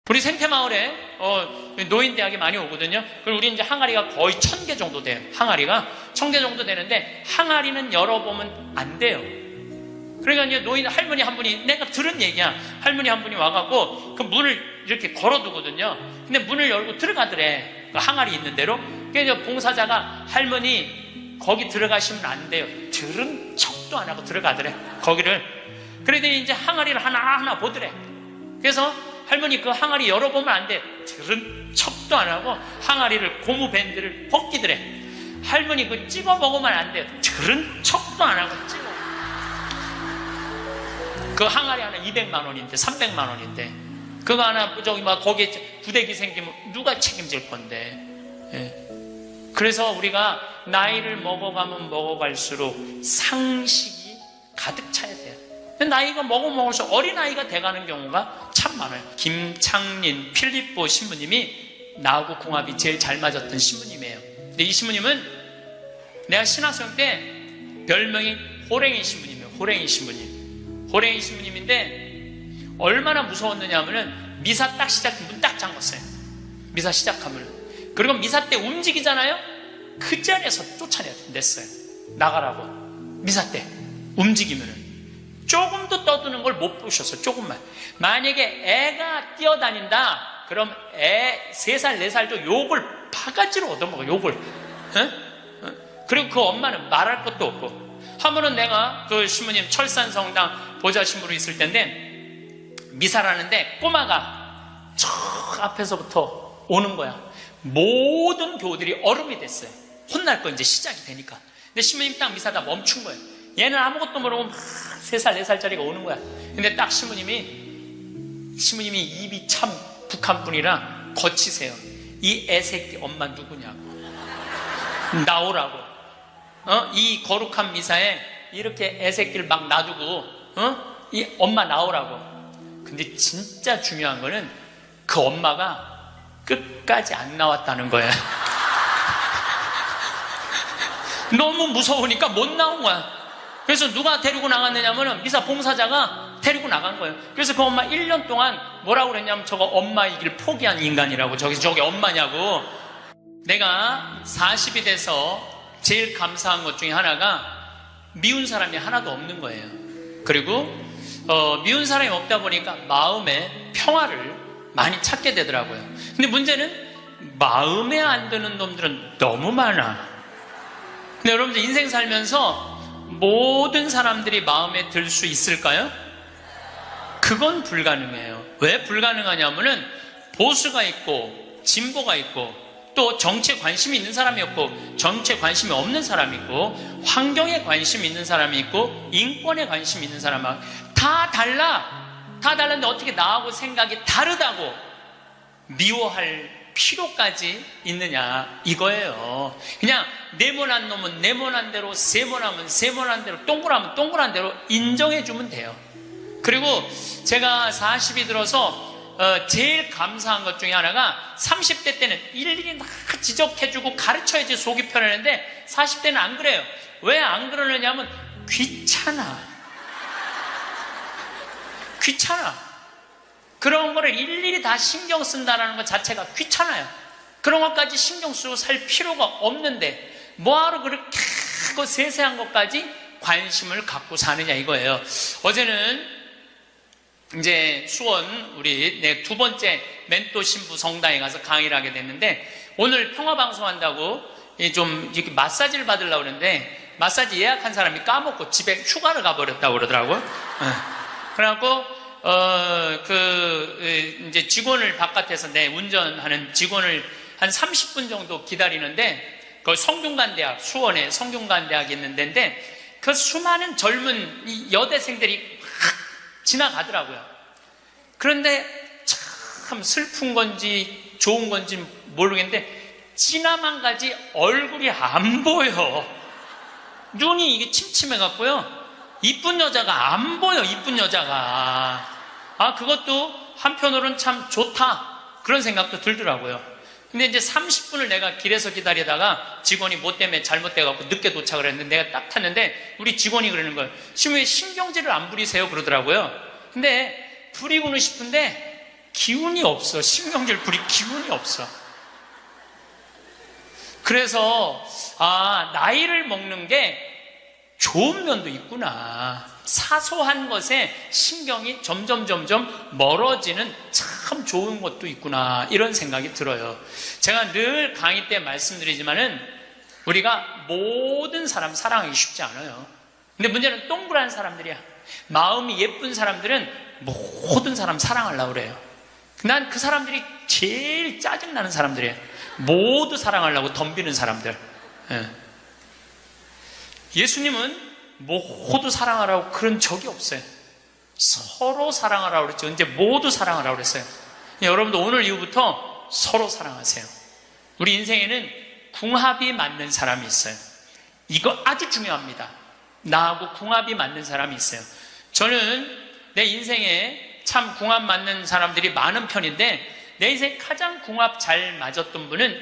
우리 생태마을에 노인대학이 많이 오거든요. 그리고 우리 이제 항아리가 거의 1000개 정도 돼요. 항아리가 1000개 정도 되는데 항아리는 열어보면 안 돼요. 그러니까 이제 노인 할머니 한 분이, 내가 들은 얘기야. 할머니 한 분이 와갖고 그 문을 이렇게 걸어두거든요. 근데 문을 열고 들어가더래. 그 항아리 있는 대로. 그래서 봉사자가 할머니 거기 들어가시면 안 돼요. 들은 척도 안 하고 들어가더래. 거기를. 그러더니 이제 항아리를 하나하나 보더래. 그래서 할머니 그 항아리 열어보면 안 돼. 들은 척도 안 하고 항아리를 고무밴드를 벗기더래. 할머니 그 찍어 먹으면 안 돼. 들은 척도 안 하고 찍어. 그 항아리 하나 200만 원인데 300만 원인데 그거 하나 저기 막 거기에 부대기 생기면 누가 책임질 건데. 예. 그래서 우리가 나이를 먹어가면 먹어갈수록 상식이 가득 차야 돼요. 나이가 먹을수록 어린아이가 돼가는 경우가 참 많아요. 김창린 필립보 신부님이 나하고 궁합이 제일 잘 맞았던 신부님이에요. 근데 이 신부님은 내가 신학생 때 별명이 호랭이 신부님이에요. 호랭이 신부님. 호랭이 신부님인데 얼마나 무서웠느냐 하면은 미사 딱 시작, 문 딱 잠궜어요. 미사 시작하면. 그리고 미사 때 움직이잖아요? 그 자리에서 쫓아냈어요. 나가라고. 미사 때 움직이면은. 조금도 떠드는 걸 못 보셨어요. 조금만. 만약에 애가 뛰어다닌다 그럼 애 3살 4살도 욕을 바가지로 얻어먹어. 욕을. 그리고 그 엄마는 말할 것도 없고. 한 번은 내가 그 신부님 철산성당 보좌신부로 있을 때인데 미사라는데 꼬마가 저 앞에서부터 오는 거야. 모든 교우들이 얼음이 됐어요. 혼날 거 이제 시작이 되니까. 근데 신부님 딱 미사다 멈춘 거예요. 얘는 아무것도 모르고 막 3살 4살짜리가 오는 거야. 근데 딱 신부님이 입이 참 북한분이라 거치세요. 이 애새끼 엄마 누구냐고. 나오라고. 이 거룩한 미사에 이렇게 애새끼를 막 놔두고 이 엄마 나오라고. 근데 진짜 중요한 거는 그 엄마가 끝까지 안 나왔다는 거예요. 너무 무서우니까 못 나온 거야. 그래서 누가 데리고 나갔느냐면 미사 봉사자가 데리고 나간 거예요. 그래서 그 엄마 1년 동안 뭐라고 그랬냐면 저거 엄마이길 포기한 인간이라고. 저기 엄마냐고. 내가 40이 돼서 제일 감사한 것 중에 하나가 미운 사람이 하나도 없는 거예요. 그리고 미운 사람이 없다 보니까 마음에 평화를 많이 찾게 되더라고요. 근데 문제는 마음에 안 드는 놈들은 너무 많아. 근데 여러분들 인생 살면서 모든 사람들이 마음에 들 수 있을까요? 그건 불가능해요. 왜 불가능하냐면은 보수가 있고 진보가 있고 또 정치에 관심이 있는 사람이 없고 정치에 관심이 없는 사람이 있고 환경에 관심이 있는 사람이 있고 인권에 관심이 있는 사람이 다 달라. 다 다른데 어떻게 나하고 생각이 다르다고 미워할 필요까지 있느냐 이거예요. 그냥 네모난 놈은 네모난 대로, 세모나면 세모난 대로, 동그라면 동그란 대로 인정해주면 돼요. 그리고 제가 40이 들어서 제일 감사한 것 중에 하나가 30대 때는 일일이 다 지적해주고 가르쳐야지 속이 편했는데 40대는 안 그래요. 왜 안 그러느냐면 귀찮아. 그런 거를 일일이 다 신경 쓴다는 것 자체가 귀찮아요. 그런 것까지 신경 쓰고 살 필요가 없는데 뭐하러 그렇게 크고 세세한 것까지 관심을 갖고 사느냐 이거예요. 어제는 이제 수원 우리 내 2번째 멘토 신부 성당에 가서 강의를 하게 됐는데 오늘 평화방송 한다고 좀 이렇게 마사지를 받으려고 그러는데 마사지 예약한 사람이 까먹고 집에 휴가를 가버렸다고 그러더라고요. 그래갖고 이제 직원을 바깥에서 운전하는 직원을 한 30분 정도 기다리는데, 그 성균관대학, 수원에 성균관대학이 있는 데인데, 그 수많은 젊은 이 여대생들이 지나가더라고요. 그런데 참 슬픈 건지 좋은 건지 모르겠는데, 지나만 가지 얼굴이 안 보여. 눈이 이게 침침해갖고요. 이쁜 여자가 안 보여, 이쁜 여자가. 그것도 한편으로는 참 좋다. 그런 생각도 들더라고요. 근데 이제 30분을 내가 길에서 기다리다가 직원이 뭐 때문에 잘못돼갖고 늦게 도착을 했는데 내가 딱 탔는데 우리 직원이 그러는 거예요. 지금 왜 신경질을 안 부리세요? 그러더라고요. 근데 부리고는 싶은데 기운이 없어. 신경질 부릴 기운이 없어. 그래서 나이를 먹는 게 좋은 면도 있구나. 사소한 것에 신경이 점점 멀어지는 참 좋은 것도 있구나, 이런 생각이 들어요. 제가 늘 강의 때 말씀드리지만은 우리가 모든 사람 사랑하기 쉽지 않아요. 근데 문제는 동그란 사람들이야. 마음이 예쁜 사람들은 모든 사람 사랑하려고 그래요. 난 그 사람들이 제일 짜증나는 사람들이에요. 모두 사랑하려고 덤비는 사람들. 예수님은 모두 사랑하라고 그런 적이 없어요. 서로 사랑하라고 그랬죠. 근데 모두 사랑하라고 그랬어요. 여러분도 오늘 이후부터 서로 사랑하세요. 우리 인생에는 궁합이 맞는 사람이 있어요. 이거 아주 중요합니다. 나하고 궁합이 맞는 사람이 있어요. 저는 내 인생에 참 궁합 맞는 사람들이 많은 편인데, 내 인생 가장 궁합 잘 맞았던 분은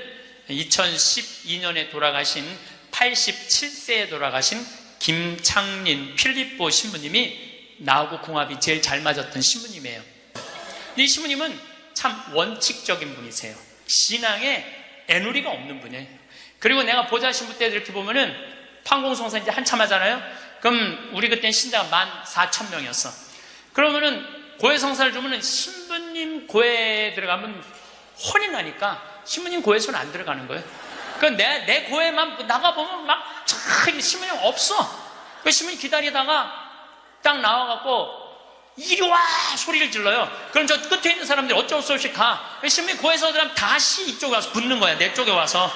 2012년에 돌아가신 87세에 돌아가신 김창린 필립보 신부님이 나하고 궁합이 제일 잘 맞았던 신부님이에요. 이 신부님은 참 원칙적인 분이세요. 신앙에 애누리가 없는 분이에요. 그리고 내가 보좌 신부 때 이렇게 보면은 판공성사 이제 한참 하잖아요. 그럼 우리 그때는 신자가 14,000명이었어. 그러면은 고해 성사를 주면은 신부님 고해에 들어가면 혼이 나니까 신부님 고해 손 안 들어가는 거예요. 그 내 고해만 나가보면 막 신부님 없어. 그 신부님 기다리다가 딱 나와갖고 이리 와 소리를 질러요. 그럼 저 끝에 있는 사람들이 어쩔 수 없이 가. 신부님 고해서 들어가면 다시 이쪽에 와서 붙는 거야. 내 쪽에 와서.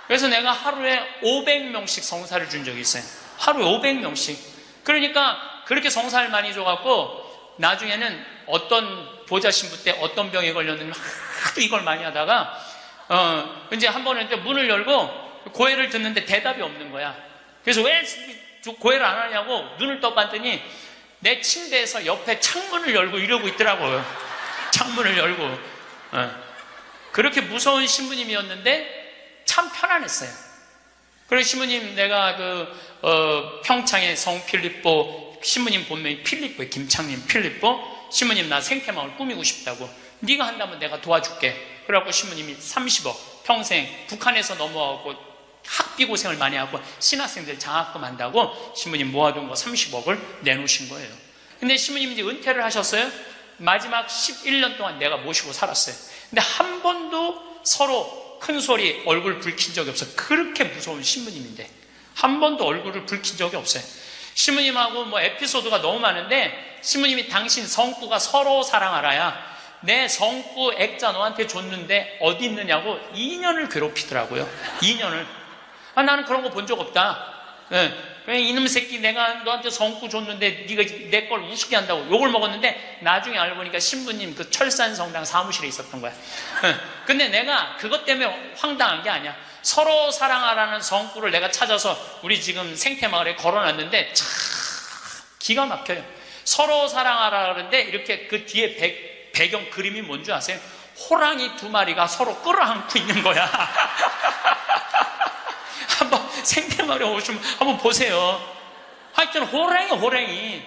그래서 내가 하루에 500명씩 성사를 준 적이 있어요. 하루에 500명씩. 그러니까 그렇게 성사를 많이 줘갖고 나중에는 어떤 보좌 신부 때 어떤 병에 걸렸는지 하도 이걸 많이 하다가 이제 한 번은 문을 열고 고해를 듣는데 대답이 없는 거야. 그래서 왜 고해를 안 하냐고 눈을 떠봤더니 내 침대에서 옆에 창문을 열고 이러고 있더라고요. 창문을 열고. 그렇게 무서운 신부님이었는데 참 편안했어요. 그래서 신부님, 내가 평창의 성 필립보 신부님 본명이 필립보예요. 김창린 필립보. 신부님, 나 생태마을 꾸미고 싶다고. 네가 한다면 내가 도와줄게. 그래갖고 신부님이 30억 평생 북한에서 넘어가고 학비 고생을 많이 하고 신학생들 장학금 한다고 신부님 모아둔 거 30억을 내놓으신 거예요. 근데 신부님이 이제 은퇴를 하셨어요. 마지막 11년 동안 내가 모시고 살았어요. 근데 한 번도 서로 큰 소리 얼굴 붉힌 적이 없어요. 그렇게 무서운 신부님인데 한 번도 얼굴을 붉힌 적이 없어요. 신부님하고 에피소드가 너무 많은데, 신부님이 당신 성구가 서로 사랑하라야 내 성구 액자 너한테 줬는데 어디 있느냐고 2년을 괴롭히더라고요. 2년을. 나는 그런 거 본 적 없다. 이놈 새끼, 내가 너한테 성구 줬는데 네가 내 걸 우습게 한다고 욕을 먹었는데, 나중에 알고 보니까 신부님 그 철산성당 사무실에 있었던 거야. 근데 내가 그것 때문에 황당한 게 아니야. 서로 사랑하라는 성구를 내가 찾아서 우리 지금 생태마을에 걸어놨는데 참 기가 막혀요. 서로 사랑하라 그러는데 이렇게 그 뒤에 배경 그림이 뭔지 아세요? 호랑이 2마리가 서로 끌어안고 있는 거야. 한번 생태마을에 오시면 한번 보세요. 하여튼 호랑이.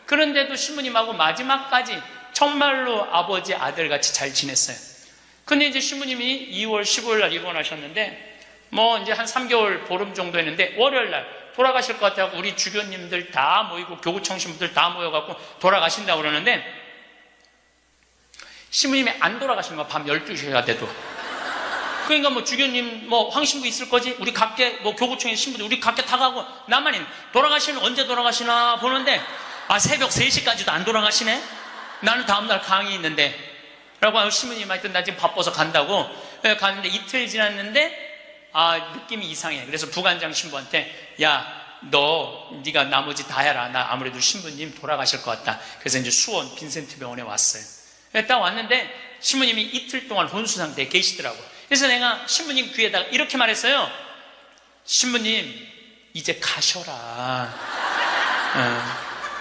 그런데도 신부님하고 마지막까지 정말로 아버지 아들같이 잘 지냈어요. 근데 이제 신부님이 2월 15일 날 입원하셨는데 이제 한 3개월 보름 정도 했는데 월요일 날 돌아가실 것 같아서 우리 주교님들 다 모이고 교구청 신부들 다 모여갖고 돌아가신다고 그러는데, 신부님이 안 돌아가시는 거야. 밤 12시가 돼도. 그러니까 주교님 황신부 있을 거지? 우리 각계 교구청의 신부들 우리 각계 다 가고 나만 돌아가시면 언제 돌아가시나 보는데 새벽 3시까지도 안 돌아가시네? 나는 다음날 강의 있는데 라고 신부님 하여튼 나 지금 바빠서 간다고 갔는데 이틀 지났는데 느낌이 이상해. 그래서 부관장 신부한테 네가 나머지 다 해라. 나 아무래도 신부님 돌아가실 것 같다. 그래서 이제 수원 빈센트 병원에 왔어요. 딱 왔는데 신부님이 이틀 동안 혼수 상태에 계시더라고. 그래서 내가 신부님 귀에다가 이렇게 말했어요. 신부님 이제 가셔라.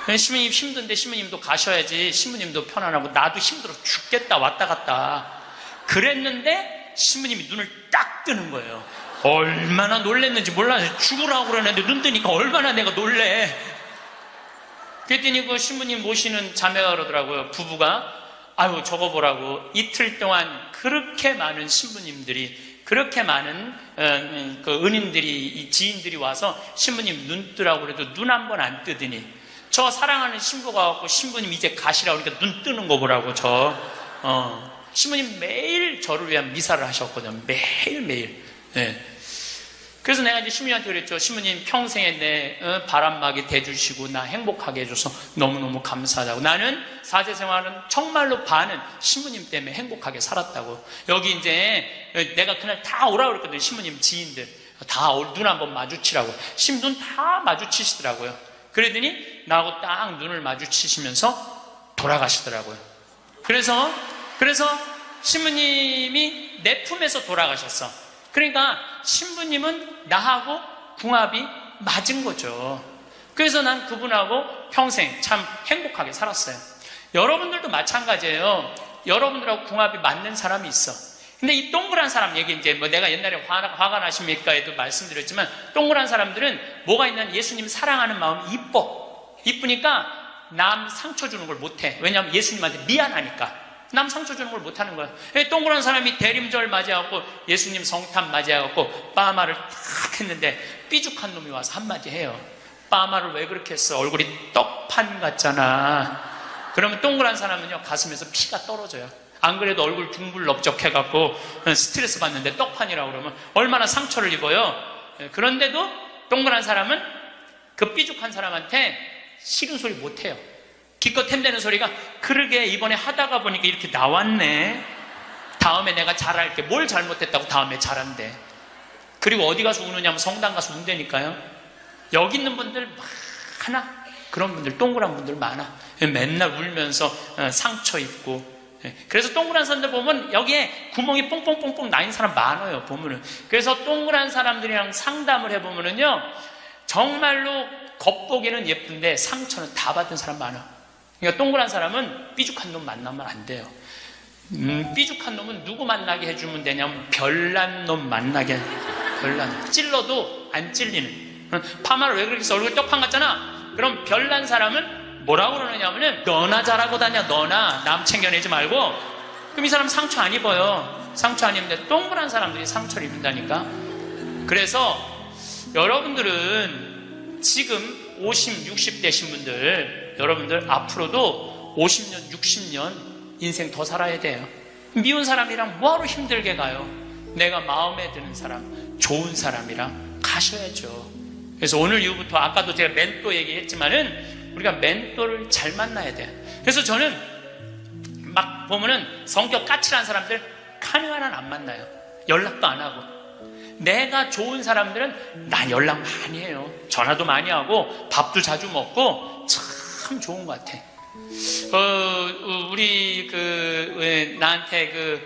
신부님 힘든데 신부님도 가셔야지. 신부님도 편안하고 나도 힘들어 죽겠다 왔다 갔다. 그랬는데 신부님이 눈을 딱 뜨는 거예요. 얼마나 놀랬는지 몰라요. 죽으라고 그러는데 눈 뜨니까 얼마나 내가 놀래. 그랬더니 그 신부님 모시는 자매가 그러더라고요. 부부가 아유 저거 보라고 이틀 동안 그렇게 많은 신부님들이, 그렇게 많은 그 은인들이, 지인들이 와서 신부님 눈 뜨라고 그래도 눈 한 번 안 뜨더니, 저 사랑하는 신부가 왔고 신부님 이제 가시라고 그러니까 눈 뜨는 거 보라고. 신부님 매일 저를 위한 미사를 하셨거든요. 매일매일. 네. 그래서 내가 이제 신부님한테 그랬죠. 신부님 평생에 내 바람막이 대주시고 나 행복하게 해줘서 너무너무 감사하다고. 나는 사제 생활은 정말로 반은 신부님 때문에 행복하게 살았다고. 여기 이제 내가 그날 다 오라고 그랬거든요. 신부님 지인들 다 눈 한번 마주치라고. 신부님 다 마주치시더라고요. 그러더니 나하고 딱 눈을 마주치시면서 돌아가시더라고요. 그래서 신부님이 내 품에서 돌아가셨어. 그러니까 신부님은 나하고 궁합이 맞은 거죠. 그래서 난 그분하고 평생 참 행복하게 살았어요. 여러분들도 마찬가지예요. 여러분들하고 궁합이 맞는 사람이 있어. 근데 이 동그란 사람 얘기, 이제 뭐 내가 옛날에 화가 나십니까에도 말씀드렸지만, 동그란 사람들은 뭐가 있냐면 예수님 사랑하는 마음이 이쁘니까 남 상처 주는 걸 못해. 왜냐하면 예수님한테 미안하니까. 남 상처 주는 걸 못하는 거야. 동그란 사람이 대림절 맞이하고 예수님 성탄 맞이하고 빠마를 탁 했는데 삐죽한 놈이 와서 한마디 해요. 빠마를 왜 그렇게 했어? 얼굴이 떡판 같잖아. 그러면 동그란 사람은요 가슴에서 피가 떨어져요. 안 그래도 얼굴 둥글럽적해갖고 스트레스 받는데 떡판이라고 그러면 얼마나 상처를 입어요. 그런데도 동그란 사람은 그 삐죽한 사람한테 싫은 소리 못해요. 기껏 템되는 소리가, 그러게 이번에 하다가 보니까 이렇게 나왔네. 다음에 내가 잘할게. 뭘 잘못했다고 다음에 잘한대. 그리고 어디 가서 우느냐면 성당 가서 운다니까요. 여기 있는 분들 많아. 그런 분들, 동그란 분들 많아. 맨날 울면서 상처 입고. 그래서 동그란 사람들 보면 여기에 구멍이 뽕뽕뽕뽕 나인 사람 많아요, 보면은. 그래서 동그란 사람들이랑 상담을 해보면은요, 정말로 겉보기는 예쁜데 상처는 다 받은 사람 많아. 그러니까 동그란 사람은 삐죽한 놈 만나면 안 돼요. 삐죽한 놈은 누구 만나게 해주면 되냐면 별난 놈 만나게. 별난. 찔러도 안 찔리는. 파마를 왜 그렇게 해서 얼굴 떡판 같잖아. 그럼 별난 사람은 뭐라고 그러느냐면은 너나 잘하고 다녀. 너나 남 챙겨내지 말고. 그럼 이 사람 상처 안 입어요. 상처 안 입는데 동그란 사람들이 상처를 입는다니까. 그래서 여러분들은 지금 50, 60 되신 분들, 여러분들 앞으로도 50년, 60년 인생 더 살아야 돼요. 미운 사람이랑 뭐하러 힘들게 가요? 내가 마음에 드는 사람, 좋은 사람이랑 가셔야죠. 그래서 오늘 이후부터, 아까도 제가 멘토 얘기했지만은 우리가 멘토를 잘 만나야 돼요. 그래서 저는 막 보면은 성격 까칠한 사람들 가능한 한 안 만나요. 연락도 안 하고. 내가 좋은 사람들은 난 연락 많이 해요. 전화도 많이 하고 밥도 자주 먹고 참 좋은 것 같아. 우리 나한테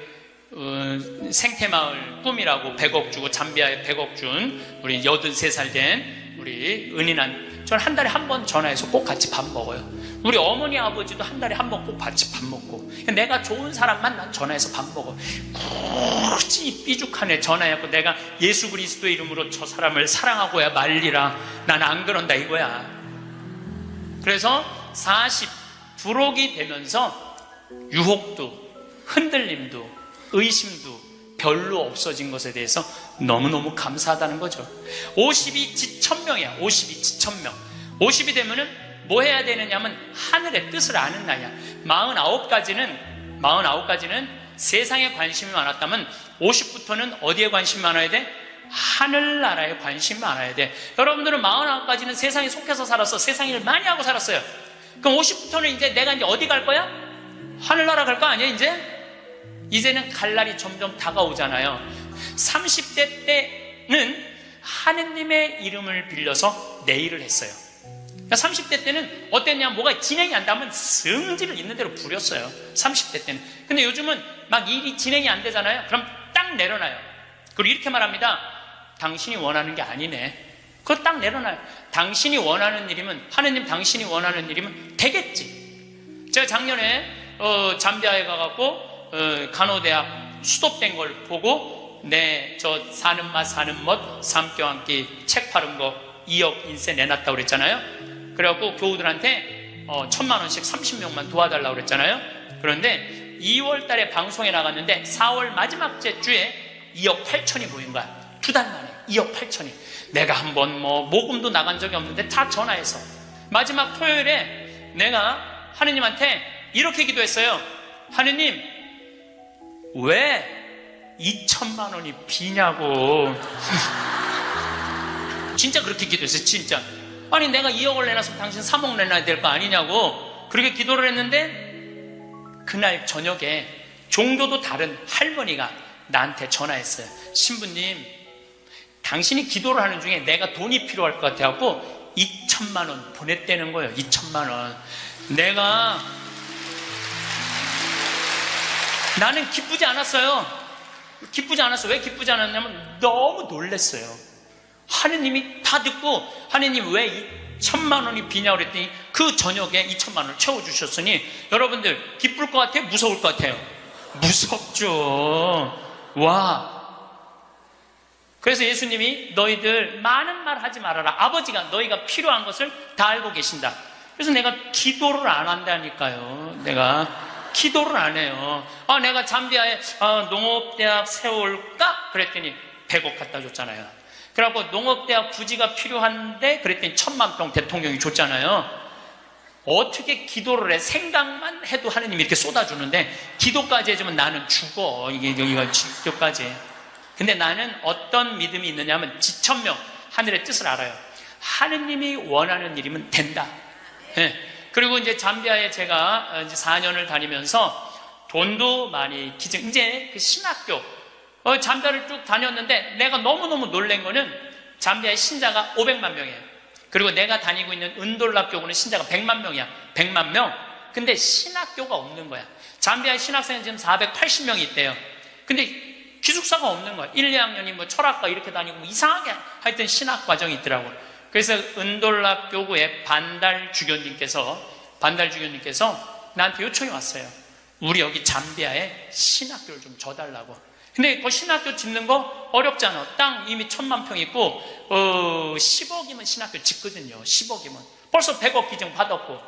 생태마을 꿈이라고 100억 주고, 잠비아에 100억 준 우리 83살 된 우리 은인한, 저는 한 달에 한 번 전화해서 꼭 같이 밥 먹어요. 우리 어머니 아버지도 한 달에 한 번 꼭 같이 밥 먹고. 내가 좋은 사람만 난 전화해서 밥 먹어. 굳이 삐죽한 애 전화해갖고 내가 예수 그리스도의 이름으로 저 사람을 사랑하고야 말리라. 난 안 그런다 이거야. 그래서 40 부록이 되면서 유혹도 흔들림도 의심도 별로 없어진 것에 대해서 너무너무 감사하다는 거죠. 50이 지천명이야. 50이 지천명. 50이 되면은 뭐 해야 되느냐면 하늘의 뜻을 아는 나이야. 49가지는 세상에 관심이 많았다면 50부터는 어디에 관심이 많아야 돼? 하늘나라에 관심이 많아야 돼. 여러분들은 49가지는 세상에 속해서 살았어. 세상 일을 많이 하고 살았어요. 그럼 50부터는 이제 내가 이제 어디 갈 거야? 하늘나라 갈 거 아니야 이제는 갈 날이 점점 다가오잖아요. 30대 때는 하느님의 이름을 빌려서 내일을 했어요. 그러니까 30대 때는 어땠냐, 뭐가 진행이 안 되면 성질을 있는 대로 부렸어요. 30대 때는. 근데 요즘은 막 일이 진행이 안 되잖아요. 그럼 딱 내려놔요. 그리고 이렇게 말합니다. 당신이 원하는 게 아니네. 그거 딱 내려놔요. 당신이 원하는 일이면, 하느님 당신이 원하는 일이면 되겠지. 제가 작년에 잠비아에 가갖고 간호대학 수도된 걸 보고 저 사는 맛 사는 멋 삶겨 앉기 책 파는 거 2억 인쇄 내놨다고 그랬잖아요. 그래갖고 교우들한테 1,000만 원씩 30명만 도와달라고 그랬잖아요. 그런데 2월 달에 방송에 나갔는데 4월 마지막 주에 2억 8천이 모인 거야. 2달 만에 2억 8천이. 내가 한번 모금도 나간 적이 없는데 다 전화해서. 마지막 토요일에 내가 하느님한테 이렇게 기도했어요. 하느님, 왜 2천만 원이 비냐고. 진짜 그렇게 기도했어요. 진짜. 아니 내가 2억을 내놨으면 당신 3억 내놔야 될 거 아니냐고 그렇게 기도를 했는데, 그날 저녁에 종교도 다른 할머니가 나한테 전화했어요. 신부님, 당신이 기도를 하는 중에 내가 돈이 필요할 것 같아갖고 2천만 원 보냈다는 거예요. 2천만 원. 나는 기쁘지 않았어요. 기쁘지 않았어. 왜 기쁘지 않았냐면 너무 놀랐어요. 하느님이 다 듣고 하느님 왜 2천만 원이 비냐고 그랬더니 그 저녁에 2천만 원을 채워주셨으니 여러분들 기쁠 것 같아요? 무서울 것 같아요? 무섭죠. 와. 그래서 예수님이 너희들 많은 말 하지 말아라. 아버지가 너희가 필요한 것을 다 알고 계신다. 그래서 내가 기도를 안 한다니까요. 내가 기도를 안 해요. 내가 잠비아에 농업대학 세울까? 그랬더니 100억 갖다 줬잖아요. 그래갖고 농업대학 부지가 필요한데 그랬더니 1000만 평 대통령이 줬잖아요. 어떻게 기도를 해? 생각만 해도 하느님이 이렇게 쏟아주는데 기도까지 해주면 나는 죽어. 이거 기도까지. 근데 나는 어떤 믿음이 있느냐면 지천명 하늘의 뜻을 알아요. 하느님이 원하는 일이면 된다. 네. 그리고 이제 잠비아에 제가 이제 4년을 다니면서 돈도 많이 이제 그 신학교 잠비아를 쭉 다녔는데 내가 너무너무 놀란 거는 잠비아의 신자가 500만 명이에요. 그리고 내가 다니고 있는 은돌랍 교구는 신자가 100만 명이야. 100만 명. 근데 신학교가 없는 거야. 잠비아의 신학생은 지금 480명이 있대요. 근데 기숙사가 없는 거야. 1, 2학년이 철학과 이렇게 다니고 이상하게 하여튼 신학 과정이 있더라고. 그래서 은돌랍 교구의 반달 주교님께서 나한테 요청이 왔어요. 우리 여기 잠비아에 신학교를 좀 줘달라고. 근데 그 신학교 짓는 거 어렵잖아. 땅 이미 1000만 평 있고 10억이면 신학교 짓거든요. 10억이면 벌써 100억 기증 받았고.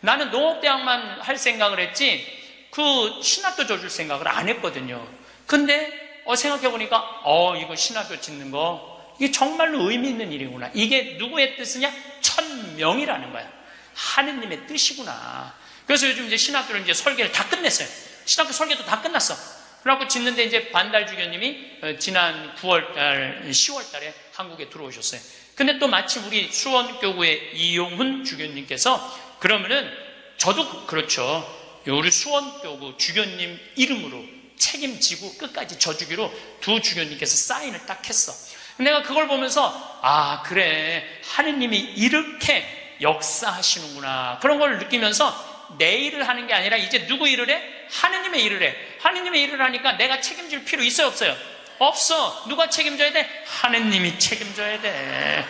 나는 농업대학만 할 생각을 했지 그 신학교 줘줄 생각을 안 했거든요. 근데 생각해보니까 이거 신학교 짓는 거 이게 정말로 의미 있는 일이구나. 이게 누구의 뜻이냐? 천명이라는 거야. 하느님의 뜻이구나. 그래서 요즘 이제 신학교를 이제 설계를 다 끝냈어요. 신학교 설계도 다 끝났어. 그래갖고 짓는데 이제 반달 주교님이 지난 10월 달에 한국에 들어오셨어요. 근데 또 마침 우리 수원교구의 이용훈 주교님께서 그러면은 저도 그렇죠. 우리 수원교구 주교님 이름으로 책임지고 끝까지 져주기로 두 주교님께서 사인을 딱 했어. 내가 그걸 보면서 그래 하느님이 이렇게 역사하시는구나 그런 걸 느끼면서 내 일을 하는 게 아니라 이제 누구 일을 해? 하느님의 일을 해. 하느님의 일을 하니까 내가 책임질 필요 있어요 없어요? 없어. 누가 책임져야 돼? 하느님이 책임져야 돼.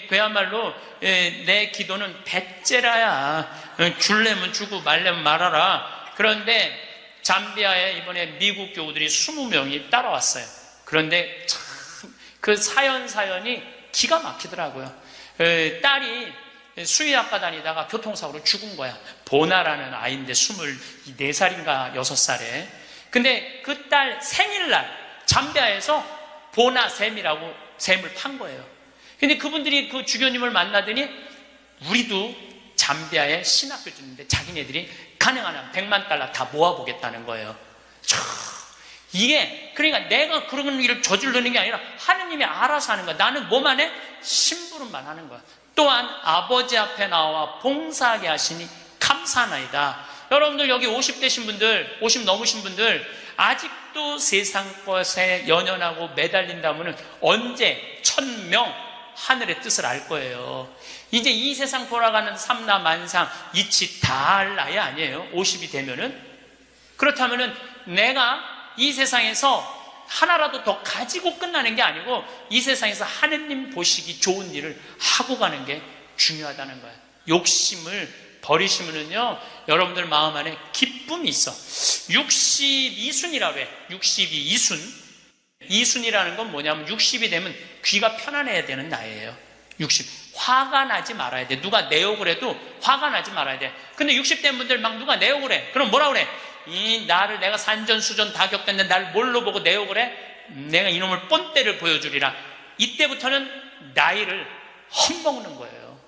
그야말로 내 기도는 배째라야. 줄래면 주고 말래면 말아라. 그런데 잠비아에 이번에 미국 교우들이 20명이 따라왔어요. 그런데 참 그 사연이 기가 막히더라고요. 딸이 수의학과 다니다가 교통사고로 죽은 거야. 보나라는 아이인데 24살인가 6살에. 근데 그 딸 생일날 잠비아에서 보나 샘이라고 샘을 판 거예요. 근데 그분들이 그 주교님을 만나더니 우리도 잠비아에 신학교 짓는데 자기네들이 가능하면 100만 달러 다 모아보겠다는 거예요. 이게 그러니까 내가 그런 일을 저지르는 게 아니라 하느님이 알아서 하는 거야. 나는 뭐만 해? 심부름만 하는 거야. 또한 아버지 앞에 나와 봉사하게 하시니 감사하나이다. 여러분들 여기 50 되신 분들, 50 넘으신 분들 아직도 세상 것에 연연하고 매달린다면 언제 1000명 하늘의 뜻을 알 거예요. 이제 이 세상 돌아가는 삼라만상 이치 다 할 나이 아니에요. 50이 되면은. 그렇다면은 내가 이 세상에서 하나라도 더 가지고 끝나는 게 아니고 이 세상에서 하느님 보시기 좋은 일을 하고 가는 게 중요하다는 거예요. 욕심을 버리시면은요, 여러분들 마음 안에 기쁨이 있어. 62순이라고 해. 62순. 이순이라는 건 뭐냐면 60이 되면 귀가 편안해야 되는 나이에요. 60. 화가 나지 말아야 돼. 누가 내 욕을 해도 화가 나지 말아야 돼. 근데 60된 분들 막 누가 내 욕을 해. 그럼 뭐라 그래? 나를 내가 산전수전 다 겪었는데 날 뭘로 보고 내 욕을 해? 내가 이놈을 뻔때를 보여주리라. 이때부터는 나이를 헛먹는 거예요.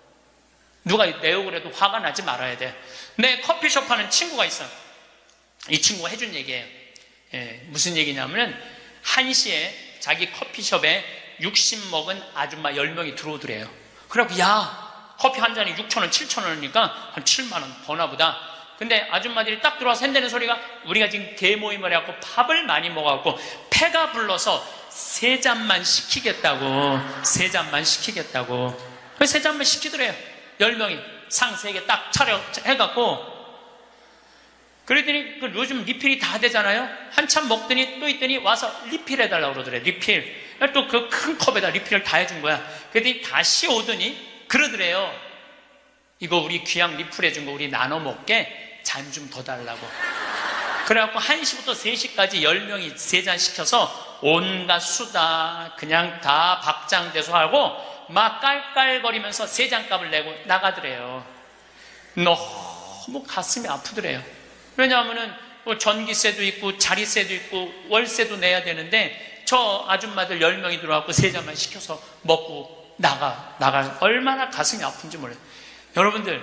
누가 내 욕을 해도 화가 나지 말아야 돼. 내 커피숍 하는 친구가 있어. 이 친구가 해준 얘기예요. 무슨 얘기냐면 1시에 자기 커피숍에 60 먹은 아줌마 10명이 들어오더래요. 그래갖고 야, 커피 한 잔이 6,000원, 7,000원이니까 한 7만원 버나 보다. 근데 아줌마들이 딱 들어와서 한다는 소리가 우리가 지금 대모임을 해갖고 밥을 많이 먹어갖고 패가 불러서 3잔만 시키겠다고. 3잔만 시키겠다고. 3잔만 시키더래요. 10명이 상 3개 딱 차려 해갖고. 그랬더니 요즘 리필이 다 되잖아요. 한참 먹더니 또 있더니 와서 리필해달라고 그러더래. 리필. 또 그 큰 컵에다 리필을 다 해준 거야. 그랬더니 다시 오더니 그러더래요. 이거 우리 귀양 리필해준 거 우리 나눠 먹게 잔 좀 더 달라고. 그래갖고 1시부터 3시까지 10명이 3잔 시켜서 온갖 수다 그냥 다 박장대소 하고 막 깔깔거리면서 3잔 값을 내고 나가더래요. 너무 가슴이 아프더래요. 왜냐하면은 전기세도 있고 자리세도 있고 월세도 내야 되는데 저 아줌마들 10명이 들어와서 3잔만 시켜서 먹고 나가 얼마나 가슴이 아픈지 몰라요. 여러분들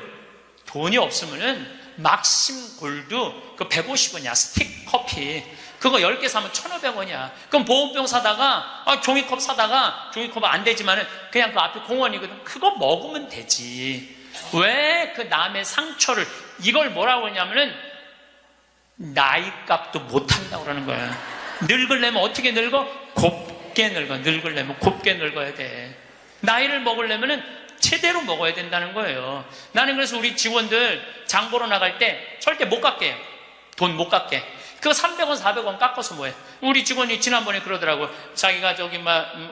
돈이 없으면은 막심 골드 그 150원이야 스틱 커피 그거 10개 사면 1,500원이야. 그럼 보온병 사다가 종이컵 사다가 종이컵 안 되지만은 그냥 그 앞에 공원이거든. 그거 먹으면 되지. 왜 그 남의 상처를 이걸 뭐라고 하냐면은 나이값도 못한다고 그러는 거야. 늙으려면 어떻게 늙어? 곱게 늙어. 늙으려면 곱게 늙어야 돼. 나이를 먹으려면은 제대로 먹어야 된다는 거예요. 나는 그래서 우리 직원들 장 보러 나갈 때 절대 못 깎게 해요. 돈 못 깎게. 그거 300원, 400원 깎아서 뭐해? 우리 직원이 지난번에 그러더라고. 자기가 저기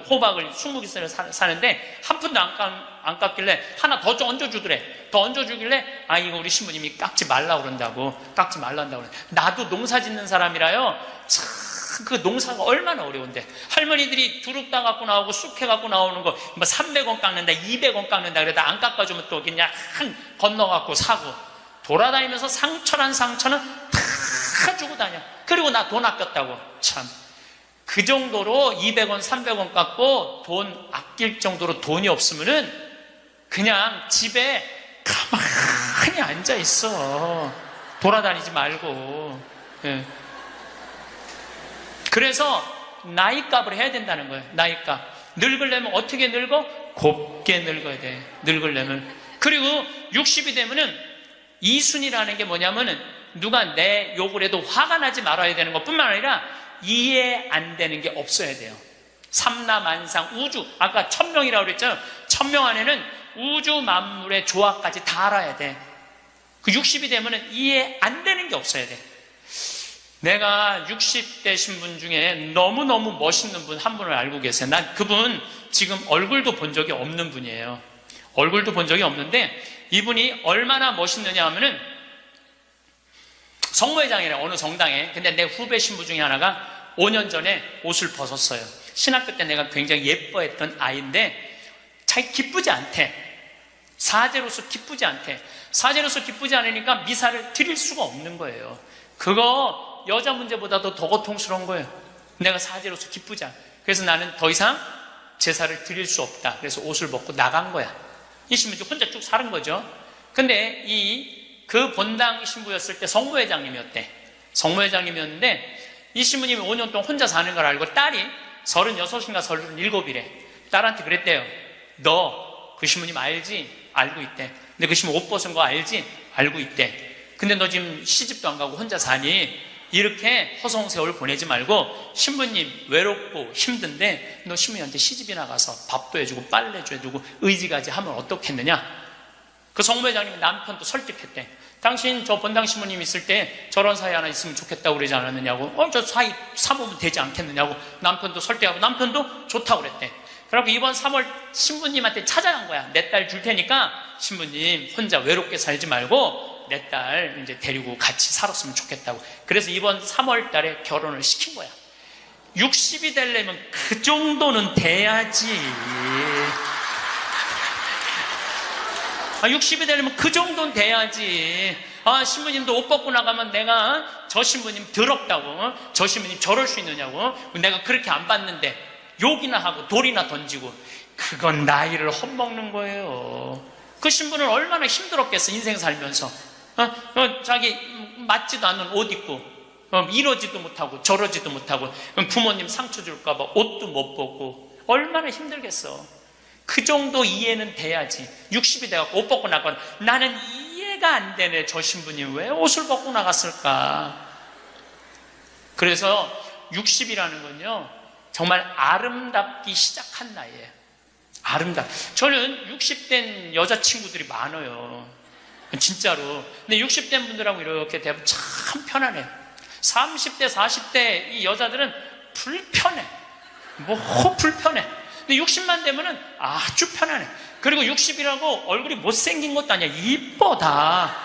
호박을 20개를 사는데 한 푼도 안 깎길래 하나 더 얹어주더래. 더 얹어주길래 이거 우리 신부님이 깎지 말라고 그런다고. 깎지 말란다고 그래. 나도 농사 짓는 사람이라요. 참 그 농사가 얼마나 어려운데 할머니들이 두릅 따 갖고 나오고 쑥해 갖고 나오는 거 300원 깎는다 200원 깎는다 그러다 안 깎아주면 또 그냥 건너 갖고 사고 돌아다니면서 상처는 다 주고 다녀. 그리고 나 돈 아꼈다고. 참 그 정도로 200원 300원 깎고 돈 아낄 정도로 돈이 없으면은 그냥 집에 가만히 앉아 있어. 돌아다니지 말고. 예. 그래서 나이값을 해야 된다는 거예요. 나이값. 늙으려면 어떻게 늙어? 곱게 늙어야 돼. 늙으려면. 그리고 60이 되면은 이순이라는 게 뭐냐면은 누가 내 욕을 해도 화가 나지 말아야 되는 것뿐만 아니라 이해 안 되는 게 없어야 돼요. 삼라만상 우주 아까 1000명이라고 그랬잖아요. 1000명 안에는 우주 만물의 조화까지 다 알아야 돼. 그 60이 되면은 이해 안 되는 게 없어야 돼. 내가 60대신 분 중에 너무너무 멋있는 분 한 분을 알고 계세요. 난 그분 지금 얼굴도 본 적이 없는 분이에요. 얼굴도 본 적이 없는데 이분이 얼마나 멋있느냐 하면은 성모회장이래 어느 정당에. 근데 내 후배 신부 중에 하나가 5년 전에 옷을 벗었어요. 신학교 때 내가 굉장히 예뻐했던 아이인데 자기 기쁘지 않대. 사제로서 기쁘지 않대. 사제로서 기쁘지 않으니까 미사를 드릴 수가 없는 거예요. 그거 여자 문제보다도 더 고통스러운 거예요. 내가 사제로서 기쁘지 않아. 그래서 나는 더 이상 제사를 드릴 수 없다. 그래서 옷을 벗고 나간 거야. 이 신부 혼자 쭉 사는 거죠. 근데 그 본당 신부였을 때 성모회장님이었대. 성모회장님이었는데 이 신부님이 5년 동안 혼자 사는 걸 알고 딸이 36인가 37이래. 딸한테 그랬대요. 너 그 신부님 알지? 알고 있대. 근데 그 신부 옷 벗은 거 알지? 알고 있대. 근데 너 지금 시집도 안 가고 혼자 사니? 이렇게 허송세월 보내지 말고 신부님 외롭고 힘든데 너 신부님한테 시집이나 가서 밥도 해주고 빨래도 해주고 의지가지 하면 어떻겠느냐? 그 성모회장님이 남편도 설득했대. 당신 저 본당 신부님 있을 때 저런 사이 하나 있으면 좋겠다고 그러지 않았느냐고. 저 사이 사보면 되지 않겠느냐고 남편도 설득하고 남편도 좋다고 그랬대. 그래갖고 이번 3월 신부님한테 찾아간 거야. 내 딸 줄 테니까 신부님 혼자 외롭게 살지 말고 내 딸 이제 데리고 같이 살았으면 좋겠다고. 그래서 이번 3월 달에 결혼을 시킨 거야. 60이 되려면 그 정도는 돼야지. 60이 되려면 그 정도는 돼야지. 신부님도 옷 벗고 나가면 내가 저 신부님 더럽다고, 저 신부님 저럴 수 있느냐고, 내가 그렇게 안 봤는데 욕이나 하고 돌이나 던지고, 그건 나이를 헛먹는 거예요. 그 신부는 얼마나 힘들었겠어, 인생 살면서. 자기 맞지도 않는 옷 입고, 이러지도 못하고 저러지도 못하고, 부모님 상처 줄까봐 옷도 못 벗고, 얼마나 힘들겠어. 그 정도 이해는 돼야지. 60이 돼갖고 옷 벗고 나가면 나는 이해가 안 되네. 저 신부님 왜 옷을 벗고 나갔을까? 그래서 60이라는 건요, 정말 아름답기 시작한 나이에요. 저는 60된 여자친구들이 많아요. 진짜로. 근데 60된 분들하고 이렇게 되면 참 편안해. 30대, 40대 이 여자들은 불편해. 불편해. 근데 60만 되면은 아주 편안해. 그리고 60이라고 얼굴이 못생긴 것도 아니야. 이뻐, 다.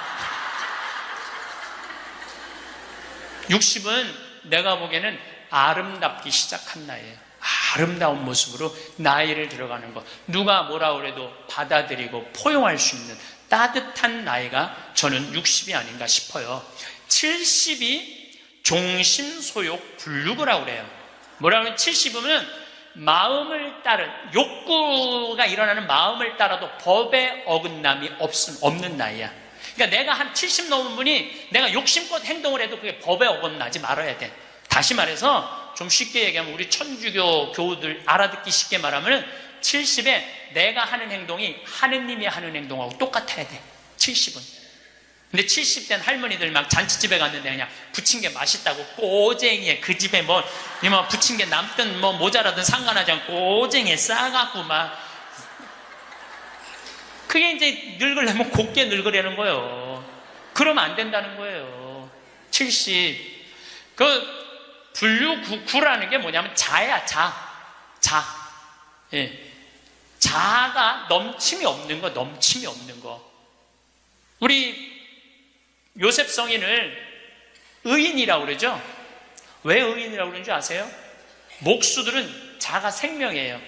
60은 내가 보기에는 아름답기 시작한 나이에요. 아름다운 모습으로 나이를 들어가는 것. 누가 뭐라 그래도 받아들이고 포용할 수 있는 따뜻한 나이가 저는 60이 아닌가 싶어요. 70이 종심소욕 불육이라고 그래요. 뭐라 그러면 70이면 마음을 따른, 욕구가 일어나는 마음을 따라도 법에 어긋남이 없는 나이야. 그러니까 내가 한 70 넘은 분이 내가 욕심껏 행동을 해도 그게 법에 어긋나지 말아야 돼. 다시 말해서 좀 쉽게 얘기하면 우리 천주교 교우들 알아듣기 쉽게 말하면 70에 내가 하는 행동이 하느님이 하는 행동하고 똑같아야 돼. 70은. 근데 70된 할머니들 막 잔치집에 갔는데 그냥 부친 게 맛있다고 꼬쟁이에, 그 집에 부친 게 남든 모자라든 상관하지 않고 꼬쟁이에 싸갖고 막, 그게 이제 늙으려면 곱게 늙으려는 거예요. 그러면 안 된다는 거예요. 70. 불류구라는 게 뭐냐면 자야, 자. 예. 자가 넘침이 없는 거. 우리 요셉 성인을 의인이라고 그러죠? 왜 의인이라고 그러는지 아세요? 목수들은 자가 생명이에요.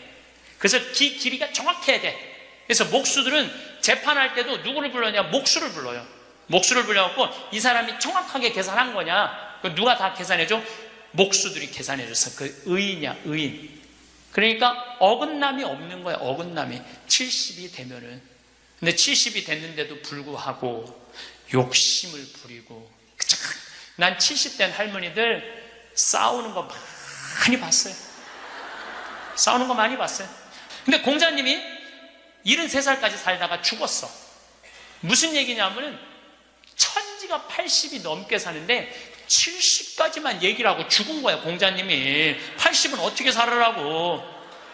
그래서 길이가 정확해야 돼. 그래서 목수들은 재판할 때도 누구를 불러냐? 목수를 불러요. 목수를 불러갖고 이 사람이 정확하게 계산한 거냐? 누가 다 계산해줘? 목수들이 계산해줘서 그 의인이야, 의인. 그러니까 어긋남이 없는 거야, 어긋남이. 70이 되면은. 근데 70이 됐는데도 불구하고 욕심을 부리고. 난 70된 할머니들 싸우는 거 많이 봤어요. 근데 공자님이 73살까지 살다가 죽었어. 무슨 얘기냐면은 천지가 80이 넘게 사는데 70까지만 얘기를 하고 죽은 거야, 공자님이. 80은 어떻게 살으라고.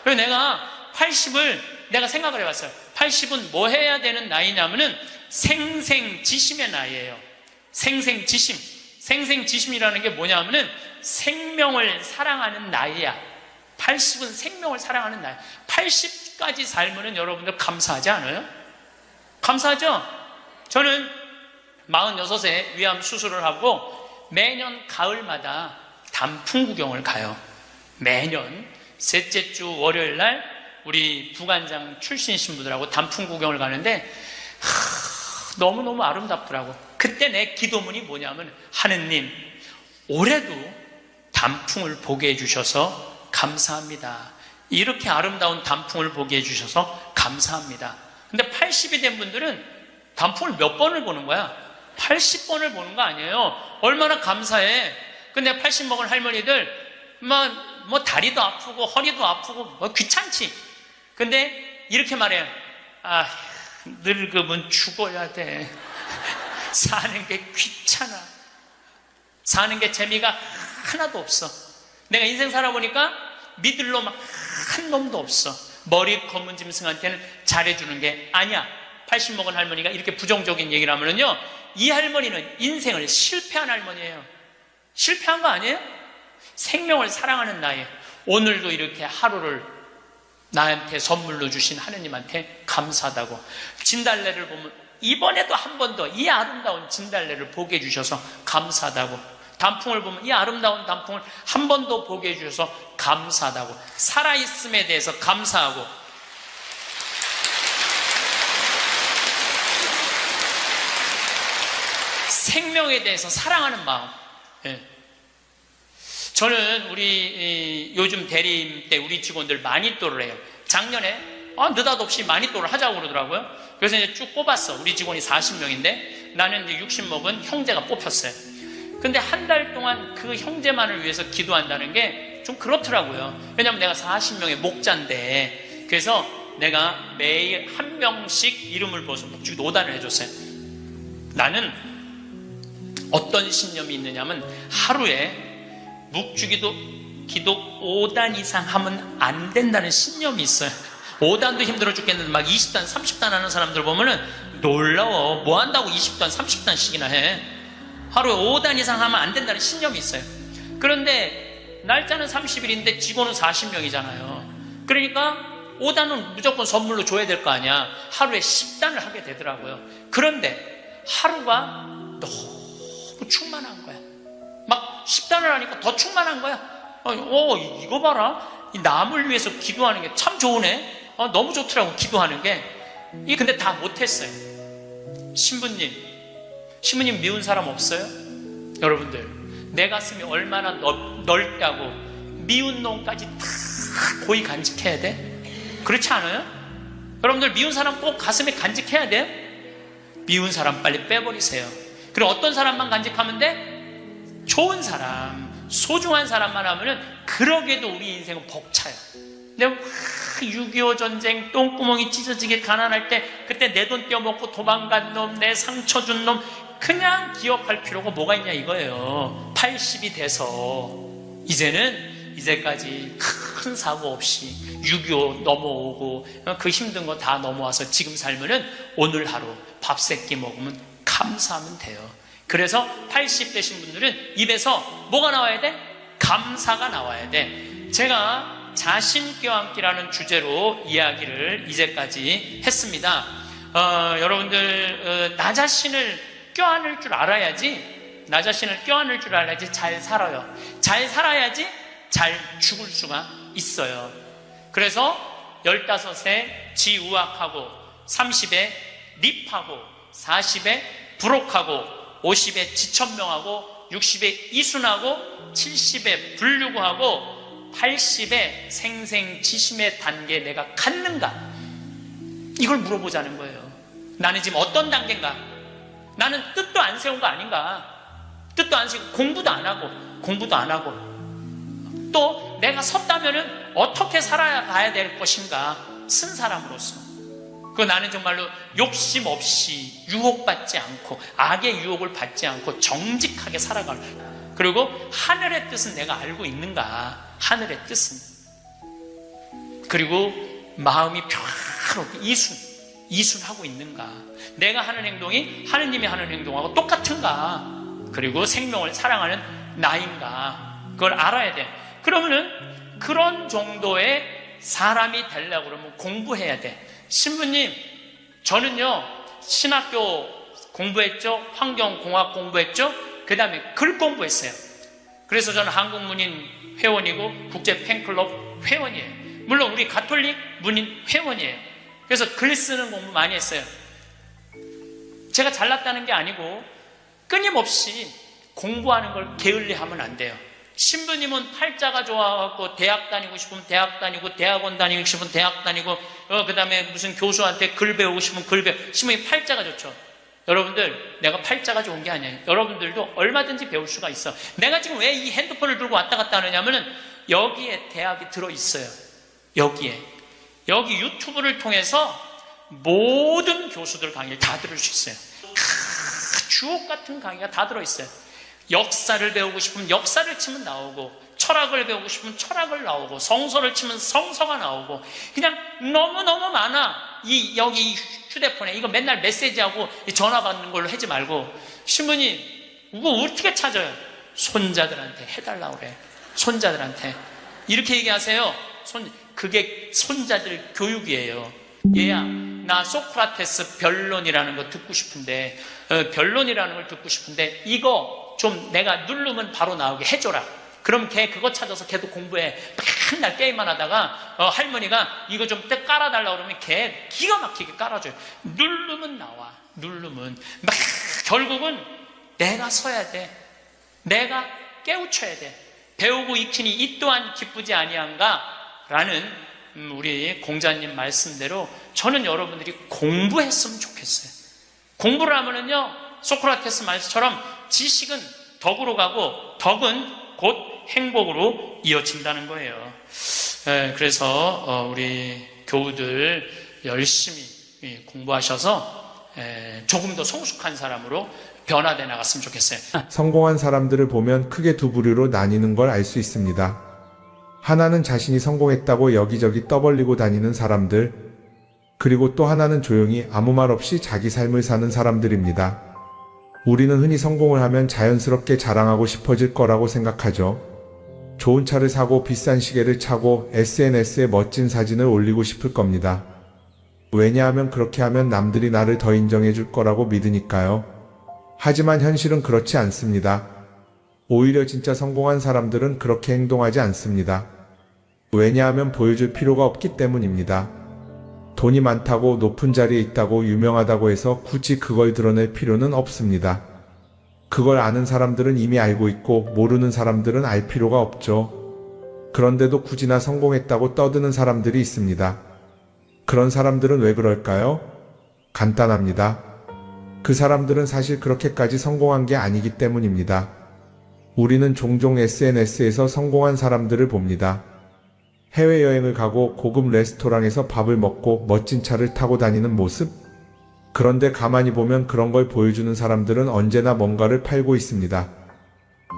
그래서 내가 80을 내가 생각을 해봤어요. 80은 뭐 해야 되는 나이냐면은 생생지심의 나이예요. 생생지심이라는 게 뭐냐면은 생명을 사랑하는 나이야. 80은 생명을 사랑하는 나이. 80까지 살면은 여러분들 감사하지 않아요? 감사하죠? 저는 46세 위암 수술을 하고 매년 가을마다 단풍 구경을 가요. 매년 셋째 주 월요일 날 우리 부관장 출신 신부들하고 단풍 구경을 가는데 너무너무 아름답더라고. 그때 내 기도문이 뭐냐면, 하느님 올해도 단풍을 보게 해주셔서 감사합니다. 이렇게 아름다운 단풍을 보게 해주셔서 감사합니다. 근데 80이 된 분들은 단풍을 몇 번을 보는 거야? 80번을 보는 거 아니에요. 얼마나 감사해. 근데 80 먹은 할머니들 뭐 다리도 아프고 허리도 아프고 귀찮지. 근데 이렇게 말해요. 늙으면 죽어야 돼. 사는 게 귀찮아. 사는 게 재미가 하나도 없어. 내가 인생 살아보니까 믿을 놈 한 놈도 없어. 머리 검은 짐승한테는 잘해주는 게 아니야. 80 먹은 할머니가 이렇게 부정적인 얘기를 하면은요, 이 할머니는 인생을 실패한 할머니예요. 실패한 거 아니에요? 생명을 사랑하는 나이. 오늘도 이렇게 하루를 나한테 선물로 주신 하느님한테 감사하다고. 진달래를 보면 이번에도 한 번 더 이 아름다운 진달래를 보게 해주셔서 감사하다고. 단풍을 보면 이 아름다운 단풍을 한 번 더 보게 해주셔서 감사하다고. 살아있음에 대해서 감사하고. 생명에 대해서 사랑하는 마음. 예. 저는 우리 요즘 대리임 때 우리 직원들 마니또를 해요. 작년에 느닷없이 마니또를 하자고 그러더라고요. 그래서 이제 쭉 뽑았어. 우리 직원이 40명인데 나는 이제 60 먹은 형제가 뽑혔어요. 근데 한 달 동안 그 형제만을 위해서 기도한다는 게 좀 그렇더라고요. 왜냐면 내가 40명의 목자인데, 그래서 내가 매일 한 명씩 이름을 부어서 묵주기도 5단을 해줬어요. 나는 어떤 신념이 있느냐면 하루에 묵주기도 기도 5단 이상 하면 안 된다는 신념이 있어요. 5단도 힘들어 죽겠는데 막 20단 30단 하는 사람들 보면은 놀라워. 뭐 한다고 20단 30단씩이나 해. 하루에 5단 이상 하면 안 된다는 신념이 있어요. 그런데 날짜는 30일인데 직원은 40명이잖아요. 그러니까 5단은 무조건 선물로 줘야 될 거 아니야. 하루에 10단을 하게 되더라고요. 그런데 하루가 너무 충만한 거야. 막 10단을 하니까 더 충만한 거야. 이거 봐라. 이 남을 위해서 기도하는 게 참 좋으네. 너무 좋더라고, 기도하는 게. 근데 다 못했어요. 신부님 미운 사람 없어요? 여러분들, 내 가슴이 얼마나 넓다고 미운 놈까지 다 고이 간직해야 돼? 그렇지 않아요? 여러분들, 미운 사람 꼭 가슴에 간직해야 돼요? 미운 사람 빨리 빼버리세요. 그리고 어떤 사람만 간직하면 돼? 좋은 사람, 소중한 사람만 하면은 그러게도 우리 인생은 벅차요. 내가 6.25 전쟁 똥구멍이 찢어지게 가난할 때 그때 내 돈 떼어먹고 도망간 놈, 내 상처 준 놈 그냥 기억할 필요가 뭐가 있냐 이거예요. 80이 돼서 이제까지 큰 사고 없이 6.25 넘어오고 그 힘든 거 다 넘어와서 지금 살면은 오늘 하루 밥 세 끼 먹으면 감사하면 돼요. 그래서 80 되신 분들은 입에서 뭐가 나와야 돼? 감사가 나와야 돼. 제가 자신 껴안기라는 주제로 이야기를 이제까지 했습니다. 여러분들, 나 자신을 껴안을 줄 알아야지, 나 자신을 껴안을 줄 알아야지 잘 살아요. 잘 살아야지 잘 죽을 수가 있어요. 그래서 15에 지우악하고, 30에 립하고, 40에 부록하고, 50에 지천명하고, 60에 이순하고, 70에 불류구하고, 80에 생생지심의 단계에 내가 갔는가? 이걸 물어보자는 거예요. 나는 지금 어떤 단계인가? 나는 뜻도 안 세운 거 아닌가? 뜻도 안 세우고 공부도 안 하고 또 내가 섰다면은 어떻게 살아가야 될 것인가? 쓴 사람으로서. 나는 정말로 욕심 없이 유혹받지 않고 악의 유혹을 받지 않고 정직하게 살아갈. 그리고 하늘의 뜻은 내가 알고 있는가? 하늘의 뜻은. 그리고 마음이 평화롭게 이순하고 있는가? 내가 하는 행동이 하느님이 하는 행동하고 똑같은가? 그리고 생명을 사랑하는 나인가? 그걸 알아야 돼. 그러면은 그런 정도의 사람이 되려고 그러면 공부해야 돼. 신부님, 저는요 신학교 공부했죠, 환경공학 공부했죠, 그 다음에 글 공부했어요. 그래서 저는 한국문인 회원이고 국제 팬클럽 회원이에요. 물론 우리 가톨릭 문인 회원이에요. 그래서 글 쓰는 공부 많이 했어요. 제가 잘났다는 게 아니고 끊임없이 공부하는 걸 게을리하면 안 돼요. 신부님은 팔자가 좋아갖고 대학 다니고 싶으면 대학 다니고, 대학원 다니고 싶으면 대학 다니고, 그 다음에 무슨 교수한테 글 배우고 싶으면 글 배우고. 신부님 팔자가 좋죠. 여러분들, 내가 팔자가 좋은 게 아니에요. 여러분들도 얼마든지 배울 수가 있어. 내가 지금 왜 이 핸드폰을 들고 왔다 갔다 하느냐면은 여기에 대학이 들어있어요. 여기 유튜브를 통해서 모든 교수들 강의를 다 들을 수 있어요. 주옥 같은 강의가 다 들어있어요. 역사를 배우고 싶으면 역사를 치면 나오고, 철학을 배우고 싶으면 철학을 나오고, 성서를 치면 성서가 나오고, 그냥 너무너무 많아. 여기 휴대폰에 이거 맨날 메시지하고 전화 받는 걸로 하지 말고, 신부님 이거 어떻게 찾아요? 손자들한테 해달라고 그래. 손자들한테 이렇게 얘기하세요. 그게 손자들 교육이에요. 얘야, 나 소크라테스 변론이라는 거 듣고 싶은데, 변론이라는 걸 듣고 싶은데 이거 좀 내가 누르면 바로 나오게 해줘라. 그럼 걔 그거 찾아서 걔도 공부해. 맨날 게임만 하다가 할머니가 이거 좀 깔아달라고 그러면 걔 기가 막히게 깔아줘요. 누르면 나와. 누르면 막 결국은 내가 서야 돼. 내가 깨우쳐야 돼. 배우고 익히니 이 또한 기쁘지 아니한가? 라는 우리 공자님 말씀대로 저는 여러분들이 공부했으면 좋겠어요. 공부를 하면은요, 소크라테스 말씀처럼 지식은 덕으로 가고 덕은 곧 행복으로 이어진다는 거예요. 그래서 우리 교우들 열심히 공부하셔서 조금 더 성숙한 사람으로 변화돼 나갔으면 좋겠어요. 성공한 사람들을 보면 크게 두 부류로 나뉘는 걸 알 수 있습니다. 하나는 자신이 성공했다고 여기저기 떠벌리고 다니는 사람들, 그리고 또 하나는 조용히 아무 말 없이 자기 삶을 사는 사람들입니다. 우리는 흔히 성공을 하면 자연스럽게 자랑하고 싶어질 거라고 생각하죠. 좋은 차를 사고 비싼 시계를 차고 SNS에 멋진 사진을 올리고 싶을 겁니다. 왜냐하면 그렇게 하면 남들이 나를 더 인정해 줄 거라고 믿으니까요. 하지만 현실은 그렇지 않습니다. 오히려 진짜 성공한 사람들은 그렇게 행동하지 않습니다. 왜냐하면 보여줄 필요가 없기 때문입니다. 돈이 많다고 높은 자리에 있다고 유명하다고 해서 굳이 그걸 드러낼 필요는 없습니다. 그걸 아는 사람들은 이미 알고 있고 모르는 사람들은 알 필요가 없죠. 그런데도 굳이나 성공했다고 떠드는 사람들이 있습니다. 그런 사람들은 왜 그럴까요? 간단합니다. 그 사람들은 사실 그렇게까지 성공한 게 아니기 때문입니다. 우리는 종종 SNS에서 성공한 사람들을 봅니다. 해외여행을 가고 고급 레스토랑에서 밥을 먹고 멋진 차를 타고 다니는 모습? 그런데 가만히 보면 그런 걸 보여주는 사람들은 언제나 뭔가를 팔고 있습니다.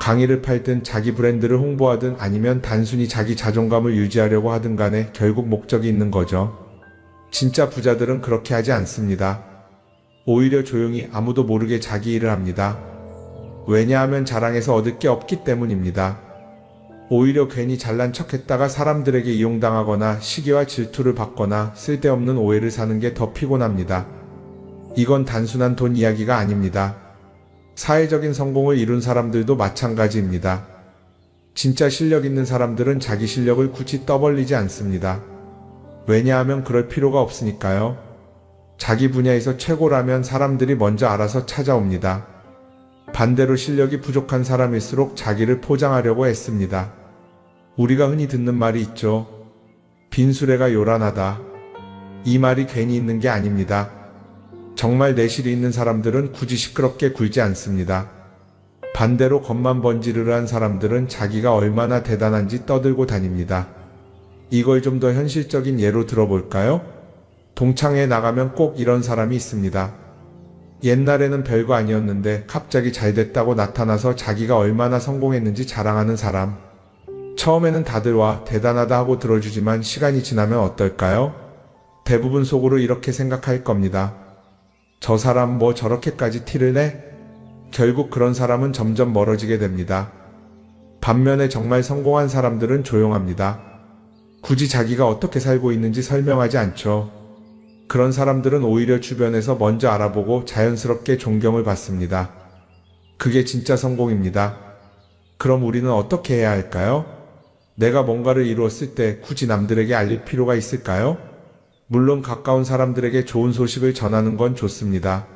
강의를 팔든 자기 브랜드를 홍보하든 아니면 단순히 자기 자존감을 유지하려고 하든 간에 결국 목적이 있는 거죠. 진짜 부자들은 그렇게 하지 않습니다. 오히려 조용히 아무도 모르게 자기 일을 합니다. 왜냐하면 자랑해서 얻을 게 없기 때문입니다. 오히려 괜히 잘난 척했다가 사람들에게 이용당하거나 시기와 질투를 받거나 쓸데없는 오해를 사는 게 더 피곤합니다. 이건 단순한 돈 이야기가 아닙니다. 사회적인 성공을 이룬 사람들도 마찬가지입니다. 진짜 실력 있는 사람들은 자기 실력을 굳이 떠벌리지 않습니다. 왜냐하면 그럴 필요가 없으니까요. 자기 분야에서 최고라면 사람들이 먼저 알아서 찾아옵니다. 반대로 실력이 부족한 사람일수록 자기를 포장하려고 애씁니다. 우리가 흔히 듣는 말이 있죠. 빈수레가 요란하다. 이 말이 괜히 있는 게 아닙니다. 정말 내실이 있는 사람들은 굳이 시끄럽게 굴지 않습니다. 반대로 겉만 번지르르한 사람들은 자기가 얼마나 대단한지 떠들고 다닙니다. 이걸 좀 더 현실적인 예로 들어볼까요? 동창회에 나가면 꼭 이런 사람이 있습니다. 옛날에는 별거 아니었는데 갑자기 잘 됐다고 나타나서 자기가 얼마나 성공했는지 자랑하는 사람. 처음에는 다들 와 대단하다 하고 들어주지만 시간이 지나면 어떨까요? 대부분 속으로 이렇게 생각할 겁니다. 저 사람 뭐 저렇게까지 티를 내? 결국 그런 사람은 점점 멀어지게 됩니다. 반면에 정말 성공한 사람들은 조용합니다. 굳이 자기가 어떻게 살고 있는지 설명하지 않죠. 그런 사람들은 오히려 주변에서 먼저 알아보고 자연스럽게 존경을 받습니다. 그게 진짜 성공입니다. 그럼 우리는 어떻게 해야 할까요? 내가 뭔가를 이루었을 때 굳이 남들에게 알릴 필요가 있을까요? 물론 가까운 사람들에게 좋은 소식을 전하는 건 좋습니다.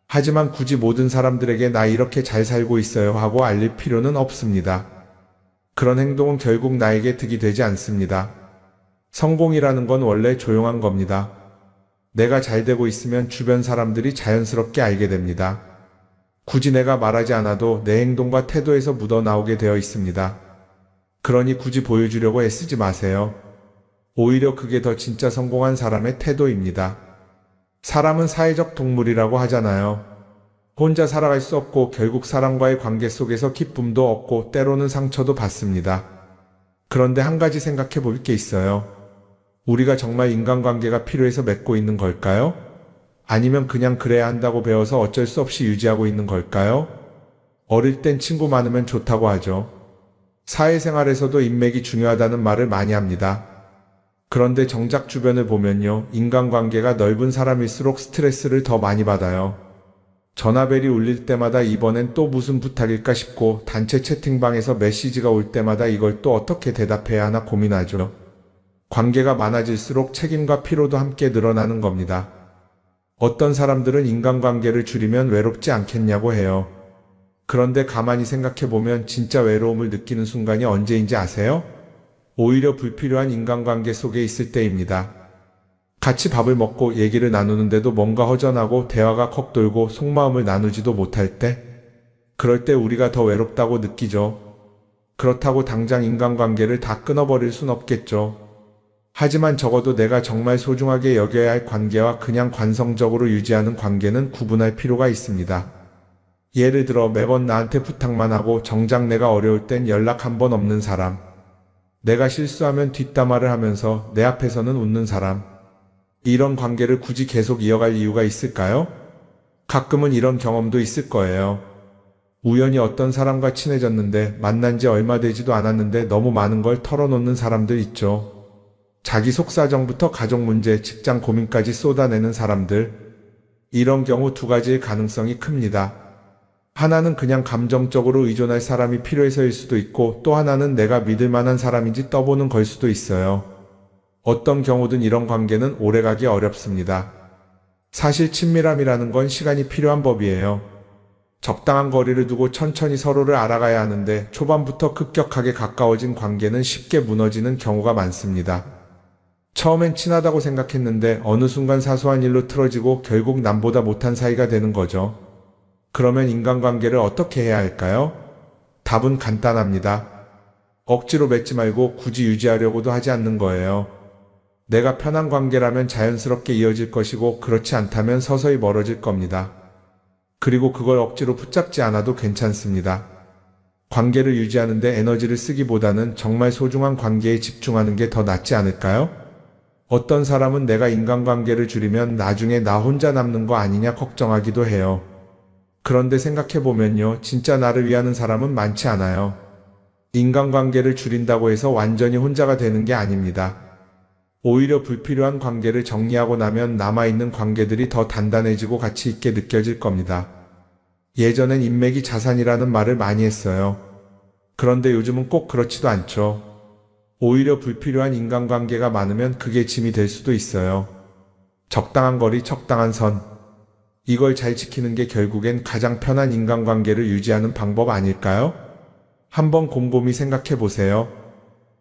하지만 굳이 모든 사람들에게 나 이렇게 잘 살고 있어요 하고 알릴 필요는 없습니다. 그런 행동은 결국 나에게 득이 되지 않습니다. 성공이라는 건 원래 조용한 겁니다. 내가 잘 되고 있으면 주변 사람들이 자연스럽게 알게 됩니다. 굳이 내가 말하지 않아도 내 행동과 태도에서 묻어나오게 되어 있습니다. 그러니 굳이 보여주려고 애쓰지 마세요. 오히려 그게 더 진짜 성공한 사람의 태도입니다. 사람은 사회적 동물이라고 하잖아요. 혼자 살아갈 수 없고 결국 사람과의 관계 속에서 기쁨도 얻고 때로는 상처도 받습니다. 그런데 한 가지 생각해 볼 게 있어요. 우리가 정말 인간관계가 필요해서 맺고 있는 걸까요? 아니면 그냥 그래야 한다고 배워서 어쩔 수 없이 유지하고 있는 걸까요? 어릴 땐 친구 많으면 좋다고 하죠. 사회생활에서도 인맥이 중요하다는 말을 많이 합니다. 그런데 정작 주변을 보면요. 인간관계가 넓은 사람일수록 스트레스를 더 많이 받아요. 전화벨이 울릴 때마다 이번엔 또 무슨 부탁일까 싶고 단체 채팅방에서 메시지가 올 때마다 이걸 또 어떻게 대답해야 하나 고민하죠. 관계가 많아질수록 책임과 피로도 함께 늘어나는 겁니다. 어떤 사람들은 인간관계를 줄이면 외롭지 않겠냐고 해요. 그런데 가만히 생각해보면 진짜 외로움을 느끼는 순간이 언제인지 아세요? 오히려 불필요한 인간관계 속에 있을 때입니다. 같이 밥을 먹고 얘기를 나누는데도 뭔가 허전하고 대화가 컥 돌고 속마음을 나누지도 못할 때, 그럴 때 우리가 더 외롭다고 느끼죠. 그렇다고 당장 인간관계를 다 끊어버릴 순 없겠죠. 하지만 적어도 내가 정말 소중하게 여겨야 할 관계와 그냥 관성적으로 유지하는 관계는 구분할 필요가 있습니다. 예를 들어 매번 나한테 부탁만 하고 정작 내가 어려울 땐 연락 한 번 없는 사람. 내가 실수하면 뒷담화를 하면서 내 앞에서는 웃는 사람. 이런 관계를 굳이 계속 이어갈 이유가 있을까요? 가끔은 이런 경험도 있을 거예요. 우연히 어떤 사람과 친해졌는데 만난 지 얼마 되지도 않았는데 너무 많은 걸 털어놓는 사람들 있죠. 자기 속사정부터 가족 문제, 직장 고민까지 쏟아내는 사람들. 이런 경우 두 가지의 가능성이 큽니다. 하나는 그냥 감정적으로 의존할 사람이 필요해서일 수도 있고 또 하나는 내가 믿을 만한 사람인지 떠보는 걸 수도 있어요. 어떤 경우든 이런 관계는 오래가기 어렵습니다. 사실 친밀함이라는 건 시간이 필요한 법이에요. 적당한 거리를 두고 천천히 서로를 알아가야 하는데 초반부터 급격하게 가까워진 관계는 쉽게 무너지는 경우가 많습니다. 처음엔 친하다고 생각했는데 어느 순간 사소한 일로 틀어지고 결국 남보다 못한 사이가 되는 거죠. 그러면 인간관계를 어떻게 해야 할까요? 답은 간단합니다. 억지로 맺지 말고 굳이 유지하려고도 하지 않는 거예요. 내가 편한 관계라면 자연스럽게 이어질 것이고 그렇지 않다면 서서히 멀어질 겁니다. 그리고 그걸 억지로 붙잡지 않아도 괜찮습니다. 관계를 유지하는데 에너지를 쓰기보다는 정말 소중한 관계에 집중하는 게 더 낫지 않을까요? 어떤 사람은 내가 인간관계를 줄이면 나중에 나 혼자 남는 거 아니냐 걱정하기도 해요. 그런데 생각해보면요, 진짜 나를 위하는 사람은 많지 않아요. 인간관계를 줄인다고 해서 완전히 혼자가 되는 게 아닙니다. 오히려 불필요한 관계를 정리하고 나면 남아있는 관계들이 더 단단해지고 가치 있게 느껴질 겁니다. 예전엔 인맥이 자산이라는 말을 많이 했어요. 그런데 요즘은 꼭 그렇지도 않죠. 오히려 불필요한 인간관계가 많으면 그게 짐이 될 수도 있어요. 적당한 거리, 적당한 선. 이걸 잘 지키는 게 결국엔 가장 편한 인간관계를 유지하는 방법 아닐까요? 한번 곰곰이 생각해 보세요.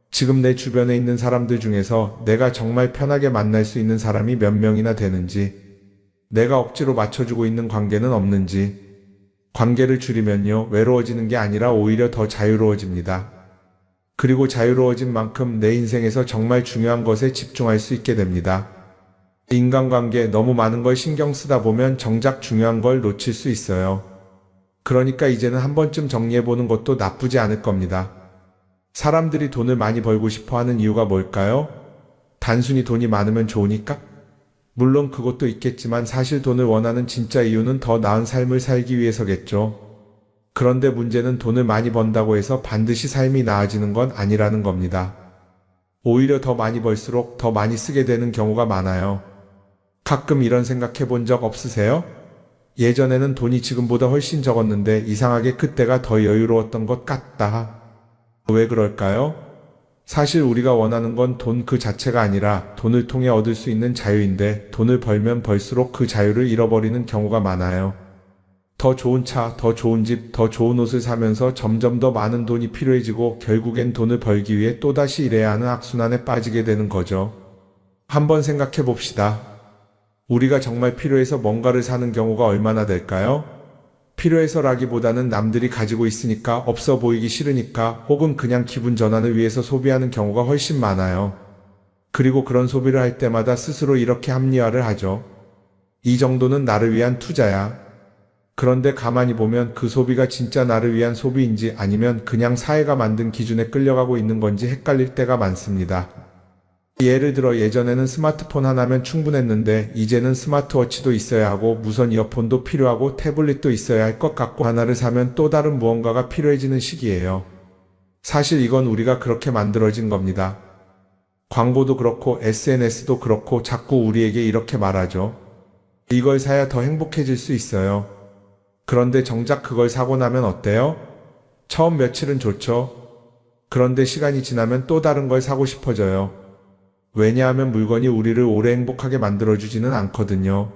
지금 내 주변에 있는 사람들 중에서 내가 정말 편하게 만날 수 있는 사람이 몇 명이나 되는지, 내가 억지로 맞춰주고 있는 관계는 없는지. 관계를 줄이면요, 외로워지는 게 아니라 오히려 더 자유로워집니다. 그리고 자유로워진 만큼 내 인생에서 정말 중요한 것에 집중할 수 있게 됩니다. 인간관계 너무 많은 걸 신경 쓰다 보면 정작 중요한 걸 놓칠 수 있어요. 그러니까 이제는 한 번쯤 정리해보는 것도 나쁘지 않을 겁니다. 사람들이 돈을 많이 벌고 싶어 하는 이유가 뭘까요? 단순히 돈이 많으면 좋으니까? 물론 그것도 있겠지만 사실 돈을 원하는 진짜 이유는 더 나은 삶을 살기 위해서겠죠. 그런데 문제는 돈을 많이 번다고 해서 반드시 삶이 나아지는 건 아니라는 겁니다. 오히려 더 많이 벌수록 더 많이 쓰게 되는 경우가 많아요. 가끔 이런 생각해 본 적 없으세요? 예전에는 돈이 지금보다 훨씬 적었는데 이상하게 그때가 더 여유로웠던 것 같다. 왜 그럴까요? 사실 우리가 원하는 건 돈 그 자체가 아니라 돈을 통해 얻을 수 있는 자유인데 돈을 벌면 벌수록 그 자유를 잃어버리는 경우가 많아요. 더 좋은 차, 더 좋은 집, 더 좋은 옷을 사면서 점점 더 많은 돈이 필요해지고 결국엔 돈을 벌기 위해 또다시 일해야 하는 악순환에 빠지게 되는 거죠. 한번 생각해 봅시다. 우리가 정말 필요해서 뭔가를 사는 경우가 얼마나 될까요? 필요해서라기보다는 남들이 가지고 있으니까, 없어 보이기 싫으니까, 혹은 그냥 기분 전환을 위해서 소비하는 경우가 훨씬 많아요. 그리고 그런 소비를 할 때마다 스스로 이렇게 합리화를 하죠. 이 정도는 나를 위한 투자야. 그런데 가만히 보면 그 소비가 진짜 나를 위한 소비인지 아니면 그냥 사회가 만든 기준에 끌려가고 있는 건지 헷갈릴 때가 많습니다. 예를 들어 예전에는 스마트폰 하나면 충분했는데 이제는 스마트워치도 있어야 하고 무선 이어폰도 필요하고 태블릿도 있어야 할 것 같고 하나를 사면 또 다른 무언가가 필요해지는 시기예요. 사실 이건 우리가 그렇게 만들어진 겁니다. 광고도 그렇고 SNS도 그렇고 자꾸 우리에게 이렇게 말하죠. 이걸 사야 더 행복해질 수 있어요. 그런데 정작 그걸 사고 나면 어때요? 처음 며칠은 좋죠. 그런데 시간이 지나면 또 다른 걸 사고 싶어져요. 왜냐하면 물건이 우리를 오래 행복하게 만들어주지는 않거든요.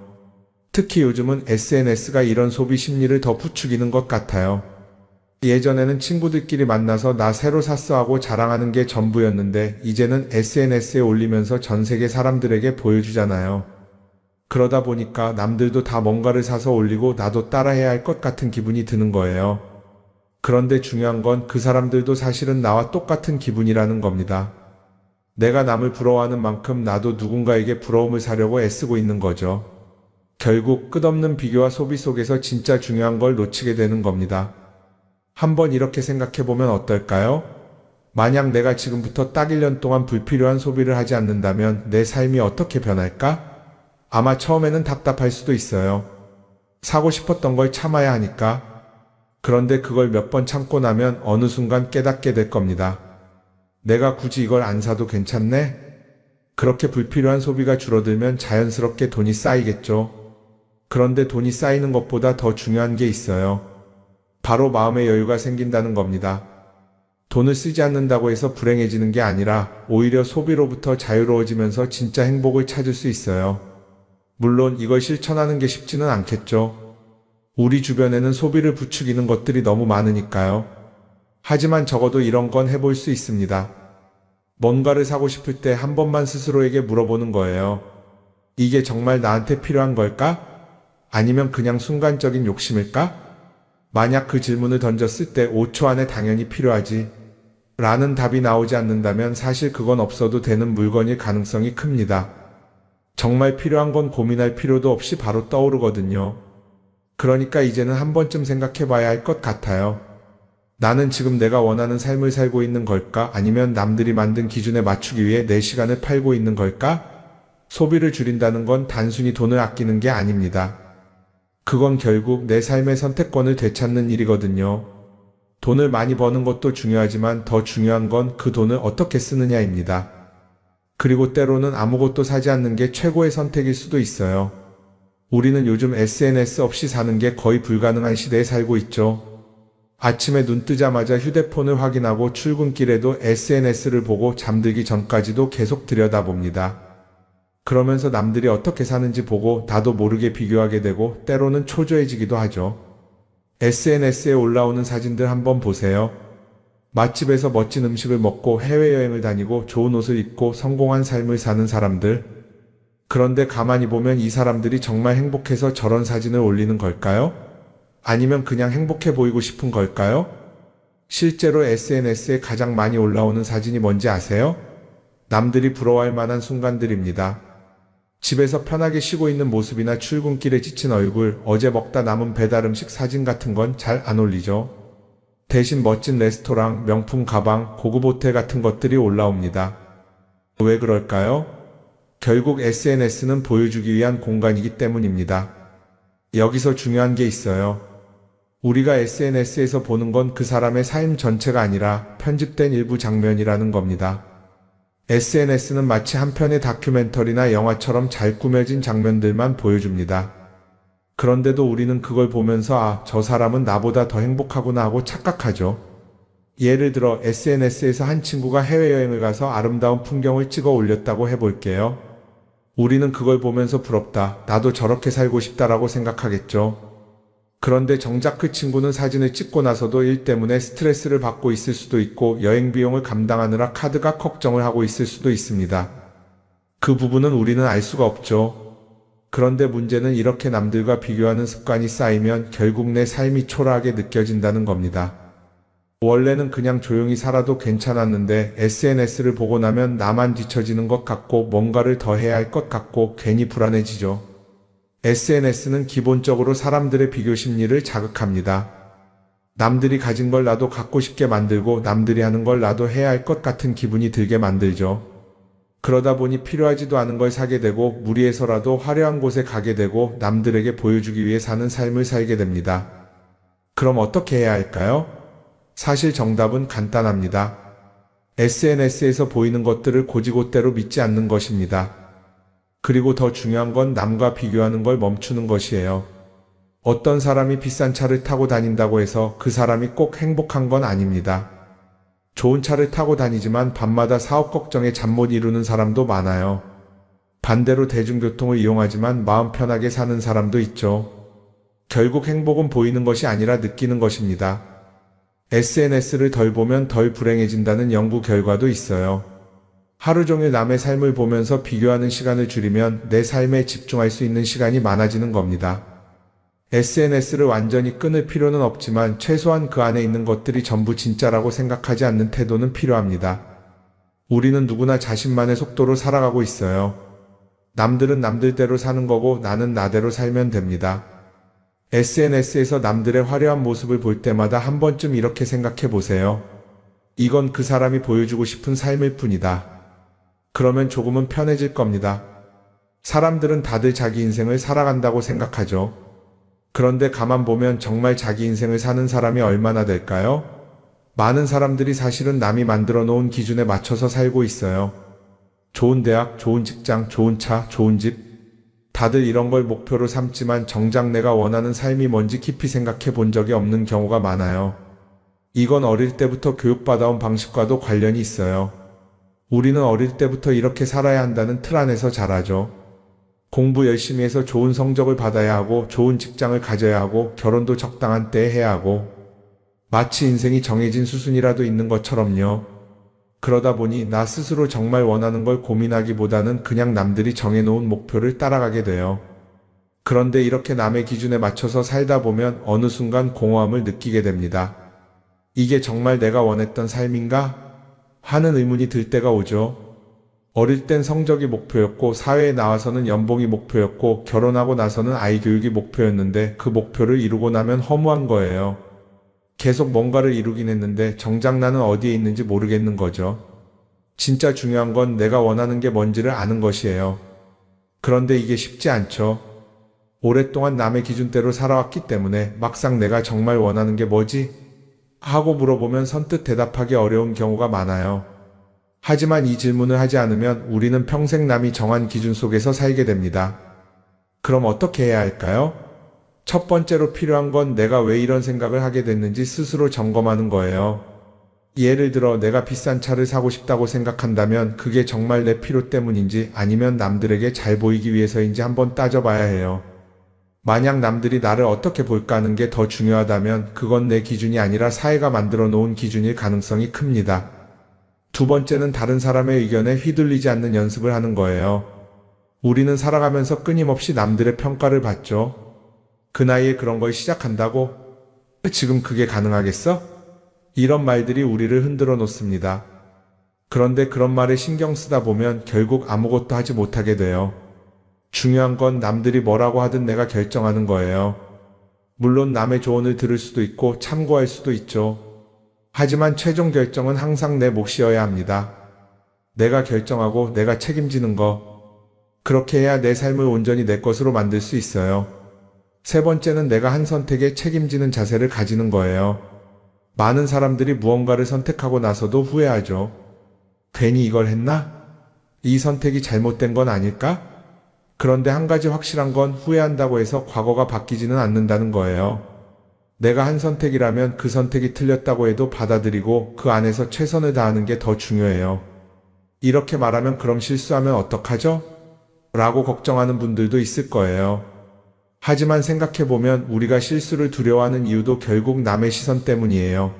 특히 요즘은 SNS가 이런 소비 심리를 더 부추기는 것 같아요. 예전에는 친구들끼리 만나서 나 새로 샀어 하고 자랑하는 게 전부였는데 이제는 SNS에 올리면서 전 세계 사람들에게 보여주잖아요. 그러다 보니까 남들도 다 뭔가를 사서 올리고 나도 따라해야 할 것 같은 기분이 드는 거예요. 그런데 중요한 건 그 사람들도 사실은 나와 똑같은 기분이라는 겁니다. 내가 남을 부러워하는 만큼 나도 누군가에게 부러움을 사려고 애쓰고 있는 거죠. 결국 끝없는 비교와 소비 속에서 진짜 중요한 걸 놓치게 되는 겁니다. 한번 이렇게 생각해보면 어떨까요? 만약 내가 지금부터 딱 1년 동안 불필요한 소비를 하지 않는다면 내 삶이 어떻게 변할까? 아마 처음에는 답답할 수도 있어요. 사고 싶었던 걸 참아야 하니까. 그런데 그걸 몇 번 참고 나면 어느 순간 깨닫게 될 겁니다. 내가 굳이 이걸 안 사도 괜찮네? 그렇게 불필요한 소비가 줄어들면 자연스럽게 돈이 쌓이겠죠. 그런데 돈이 쌓이는 것보다 더 중요한 게 있어요. 바로 마음의 여유가 생긴다는 겁니다. 돈을 쓰지 않는다고 해서 불행해지는 게 아니라 오히려 소비로부터 자유로워지면서 진짜 행복을 찾을 수 있어요. 물론 이걸 실천하는 게 쉽지는 않겠죠. 우리 주변에는 소비를 부추기는 것들이 너무 많으니까요. 하지만 적어도 이런 건 해볼 수 있습니다. 뭔가를 사고 싶을 때 한 번만 스스로에게 물어보는 거예요. 이게 정말 나한테 필요한 걸까? 아니면 그냥 순간적인 욕심일까? 만약 그 질문을 던졌을 때 5초 안에 당연히 필요하지 라는 답이 나오지 않는다면 사실 그건 없어도 되는 물건일 가능성이 큽니다. 정말 필요한 건 고민할 필요도 없이 바로 떠오르거든요. 그러니까 이제는 한 번쯤 생각해 봐야 할 것 같아요. 나는 지금 내가 원하는 삶을 살고 있는 걸까? 아니면 남들이 만든 기준에 맞추기 위해 내 시간을 팔고 있는 걸까? 소비를 줄인다는 건 단순히 돈을 아끼는 게 아닙니다. 그건 결국 내 삶의 선택권을 되찾는 일이거든요. 돈을 많이 버는 것도 중요하지만 더 중요한 건 그 돈을 어떻게 쓰느냐입니다. 그리고 때로는 아무것도 사지 않는 게 최고의 선택일 수도 있어요. 우리는 요즘 SNS 없이 사는 게 거의 불가능한 시대에 살고 있죠. 아침에 눈 뜨자마자 휴대폰을 확인하고 출근길에도 SNS를 보고 잠들기 전까지도 계속 들여다봅니다. 그러면서 남들이 어떻게 사는지 보고 나도 모르게 비교하게 되고 때로는 초조해지기도 하죠. SNS에 올라오는 사진들 한번 보세요. 맛집에서 멋진 음식을 먹고 해외여행을 다니고 좋은 옷을 입고 성공한 삶을 사는 사람들. 그런데 가만히 보면 이 사람들이 정말 행복해서 저런 사진을 올리는 걸까요? 아니면 그냥 행복해 보이고 싶은 걸까요? 실제로 SNS에 가장 많이 올라오는 사진이 뭔지 아세요? 남들이 부러워할 만한 순간들입니다. 집에서 편하게 쉬고 있는 모습이나 출근길에 지친 얼굴, 어제 먹다 남은 배달 음식 사진 같은 건 잘 안 올리죠. 대신 멋진 레스토랑, 명품 가방, 고급 호텔 같은 것들이 올라옵니다. 왜 그럴까요? 결국 SNS는 보여주기 위한 공간이기 때문입니다. 여기서 중요한 게 있어요. 우리가 SNS에서 보는 건 그 사람의 삶 전체가 아니라 편집된 일부 장면이라는 겁니다. SNS는 마치 한 편의 다큐멘터리나 영화처럼 잘 꾸며진 장면들만 보여줍니다. 그런데도 우리는 그걸 보면서 아, 저 사람은 나보다 더 행복하구나 하고 착각하죠. 예를 들어 SNS에서 한 친구가 해외여행을 가서 아름다운 풍경을 찍어 올렸다고 해볼게요. 우리는 그걸 보면서 부럽다, 나도 저렇게 살고 싶다라고 생각하겠죠. 그런데 정작 그 친구는 사진을 찍고 나서도 일 때문에 스트레스를 받고 있을 수도 있고 여행 비용을 감당하느라 카드가 걱정을 하고 있을 수도 있습니다. 그 부분은 우리는 알 수가 없죠. 그런데 문제는 이렇게 남들과 비교하는 습관이 쌓이면 결국 내 삶이 초라하게 느껴진다는 겁니다. 원래는 그냥 조용히 살아도 괜찮았는데 SNS를 보고 나면 나만 뒤처지는 것 같고 뭔가를 더 해야 할 것 같고 괜히 불안해지죠. SNS는 기본적으로 사람들의 비교 심리를 자극합니다. 남들이 가진 걸 나도 갖고 싶게 만들고 남들이 하는 걸 나도 해야 할 것 같은 기분이 들게 만들죠. 그러다 보니 필요하지도 않은 걸 사게 되고 무리해서라도 화려한 곳에 가게 되고 남들에게 보여주기 위해 사는 삶을 살게 됩니다. 그럼 어떻게 해야 할까요? 사실 정답은 간단합니다. SNS에서 보이는 것들을 곧이곧대로 믿지 않는 것입니다. 그리고 더 중요한 건 남과 비교하는 걸 멈추는 것이에요. 어떤 사람이 비싼 차를 타고 다닌다고 해서 그 사람이 꼭 행복한 건 아닙니다. 좋은 차를 타고 다니지만 밤마다 사업 걱정에 잠 못 이루는 사람도 많아요. 반대로 대중교통을 이용하지만 마음 편하게 사는 사람도 있죠. 결국 행복은 보이는 것이 아니라 느끼는 것입니다. SNS를 덜 보면 덜 불행해진다는 연구 결과도 있어요. 하루 종일 남의 삶을 보면서 비교하는 시간을 줄이면 내 삶에 집중할 수 있는 시간이 많아지는 겁니다. SNS를 완전히 끊을 필요는 없지만 최소한 그 안에 있는 것들이 전부 진짜라고 생각하지 않는 태도는 필요합니다. 우리는 누구나 자신만의 속도로 살아가고 있어요. 남들은 남들대로 사는 거고 나는 나대로 살면 됩니다. SNS에서 남들의 화려한 모습을 볼 때마다 한 번쯤 이렇게 생각해 보세요. 이건 그 사람이 보여주고 싶은 삶일 뿐이다. 그러면 조금은 편해질 겁니다. 사람들은 다들 자기 인생을 살아간다고 생각하죠. 그런데 가만 보면 정말 자기 인생을 사는 사람이 얼마나 될까요? 많은 사람들이 사실은 남이 만들어 놓은 기준에 맞춰서 살고 있어요. 좋은 대학, 좋은 직장, 좋은 차, 좋은 집. 다들 이런 걸 목표로 삼지만 정작 내가 원하는 삶이 뭔지 깊이 생각해 본 적이 없는 경우가 많아요. 이건 어릴 때부터 교육받아온 방식과도 관련이 있어요. 우리는 어릴 때부터 이렇게 살아야 한다는 틀 안에서 자라죠. 공부 열심히 해서 좋은 성적을 받아야 하고 좋은 직장을 가져야 하고 결혼도 적당한 때에 해야 하고 마치 인생이 정해진 수순이라도 있는 것처럼요. 그러다 보니 나 스스로 정말 원하는 걸 고민하기보다는 그냥 남들이 정해놓은 목표를 따라가게 돼요. 그런데 이렇게 남의 기준에 맞춰서 살다 보면 어느 순간 공허함을 느끼게 됩니다. 이게 정말 내가 원했던 삶인가? 하는 의문이 들 때가 오죠. 어릴 땐 성적이 목표였고 사회에 나와서는 연봉이 목표였고 결혼하고 나서는 아이 교육이 목표였는데 그 목표를 이루고 나면 허무한 거예요. 계속 뭔가를 이루긴 했는데 정작 나는 어디에 있는지 모르겠는 거죠. 진짜 중요한 건 내가 원하는 게 뭔지를 아는 것이에요. 그런데 이게 쉽지 않죠. 오랫동안 남의 기준대로 살아왔기 때문에 막상 내가 정말 원하는 게 뭐지? 하고 물어보면 선뜻 대답하기 어려운 경우가 많아요. 하지만 이 질문을 하지 않으면 우리는 평생 남이 정한 기준 속에서 살게 됩니다. 그럼 어떻게 해야 할까요? 첫 번째로 필요한 건 내가 왜 이런 생각을 하게 됐는지 스스로 점검하는 거예요. 예를 들어 내가 비싼 차를 사고 싶다고 생각한다면 그게 정말 내 필요 때문인지 아니면 남들에게 잘 보이기 위해서인지 한번 따져봐야 해요. 만약 남들이 나를 어떻게 볼까 하는 게 더 중요하다면 그건 내 기준이 아니라 사회가 만들어 놓은 기준일 가능성이 큽니다. 두 번째는 다른 사람의 의견에 휘둘리지 않는 연습을 하는 거예요. 우리는 살아가면서 끊임없이 남들의 평가를 받죠. 그 나이에 그런 걸 시작한다고? 지금 그게 가능하겠어? 이런 말들이 우리를 흔들어 놓습니다. 그런데 그런 말에 신경 쓰다 보면 결국 아무것도 하지 못하게 돼요. 중요한 건 남들이 뭐라고 하든 내가 결정하는 거예요. 물론 남의 조언을 들을 수도 있고 참고할 수도 있죠. 하지만 최종 결정은 항상 내 몫이어야 합니다. 내가 결정하고 내가 책임지는 거. 그렇게 해야 내 삶을 온전히 내 것으로 만들 수 있어요. 세 번째는 내가 한 선택에 책임지는 자세를 가지는 거예요. 많은 사람들이 무언가를 선택하고 나서도 후회하죠. 괜히 이걸 했나? 이 선택이 잘못된 건 아닐까? 그런데 한 가지 확실한 건 후회한다고 해서 과거가 바뀌지는 않는다는 거예요. 내가 한 선택이라면 그 선택이 틀렸다고 해도 받아들이고 그 안에서 최선을 다하는 게 더 중요해요. 이렇게 말하면 그럼 실수하면 어떡하죠? 라고 걱정하는 분들도 있을 거예요. 하지만 생각해보면 우리가 실수를 두려워하는 이유도 결국 남의 시선 때문이에요.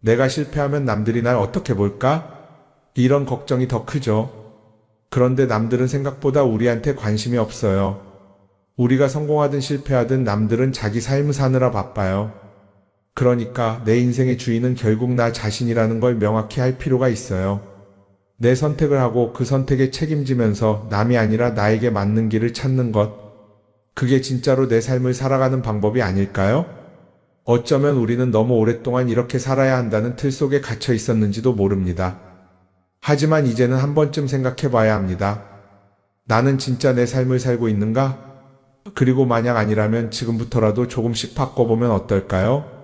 내가 실패하면 남들이 날 어떻게 볼까? 이런 걱정이 더 크죠. 그런데 남들은 생각보다 우리한테 관심이 없어요. 우리가 성공하든 실패하든 남들은 자기 삶을 사느라 바빠요. 그러니까 내 인생의 주인은 결국 나 자신이라는 걸 명확히 할 필요가 있어요. 내 선택을 하고 그 선택에 책임지면서 남이 아니라 나에게 맞는 길을 찾는 것. 그게 진짜로 내 삶을 살아가는 방법이 아닐까요? 어쩌면 우리는 너무 오랫동안 이렇게 살아야 한다는 틀 속에 갇혀 있었는지도 모릅니다. 하지만 이제는 한 번쯤 생각해 봐야 합니다. 나는 진짜 내 삶을 살고 있는가? 그리고 만약 아니라면 지금부터라도 조금씩 바꿔보면 어떨까요?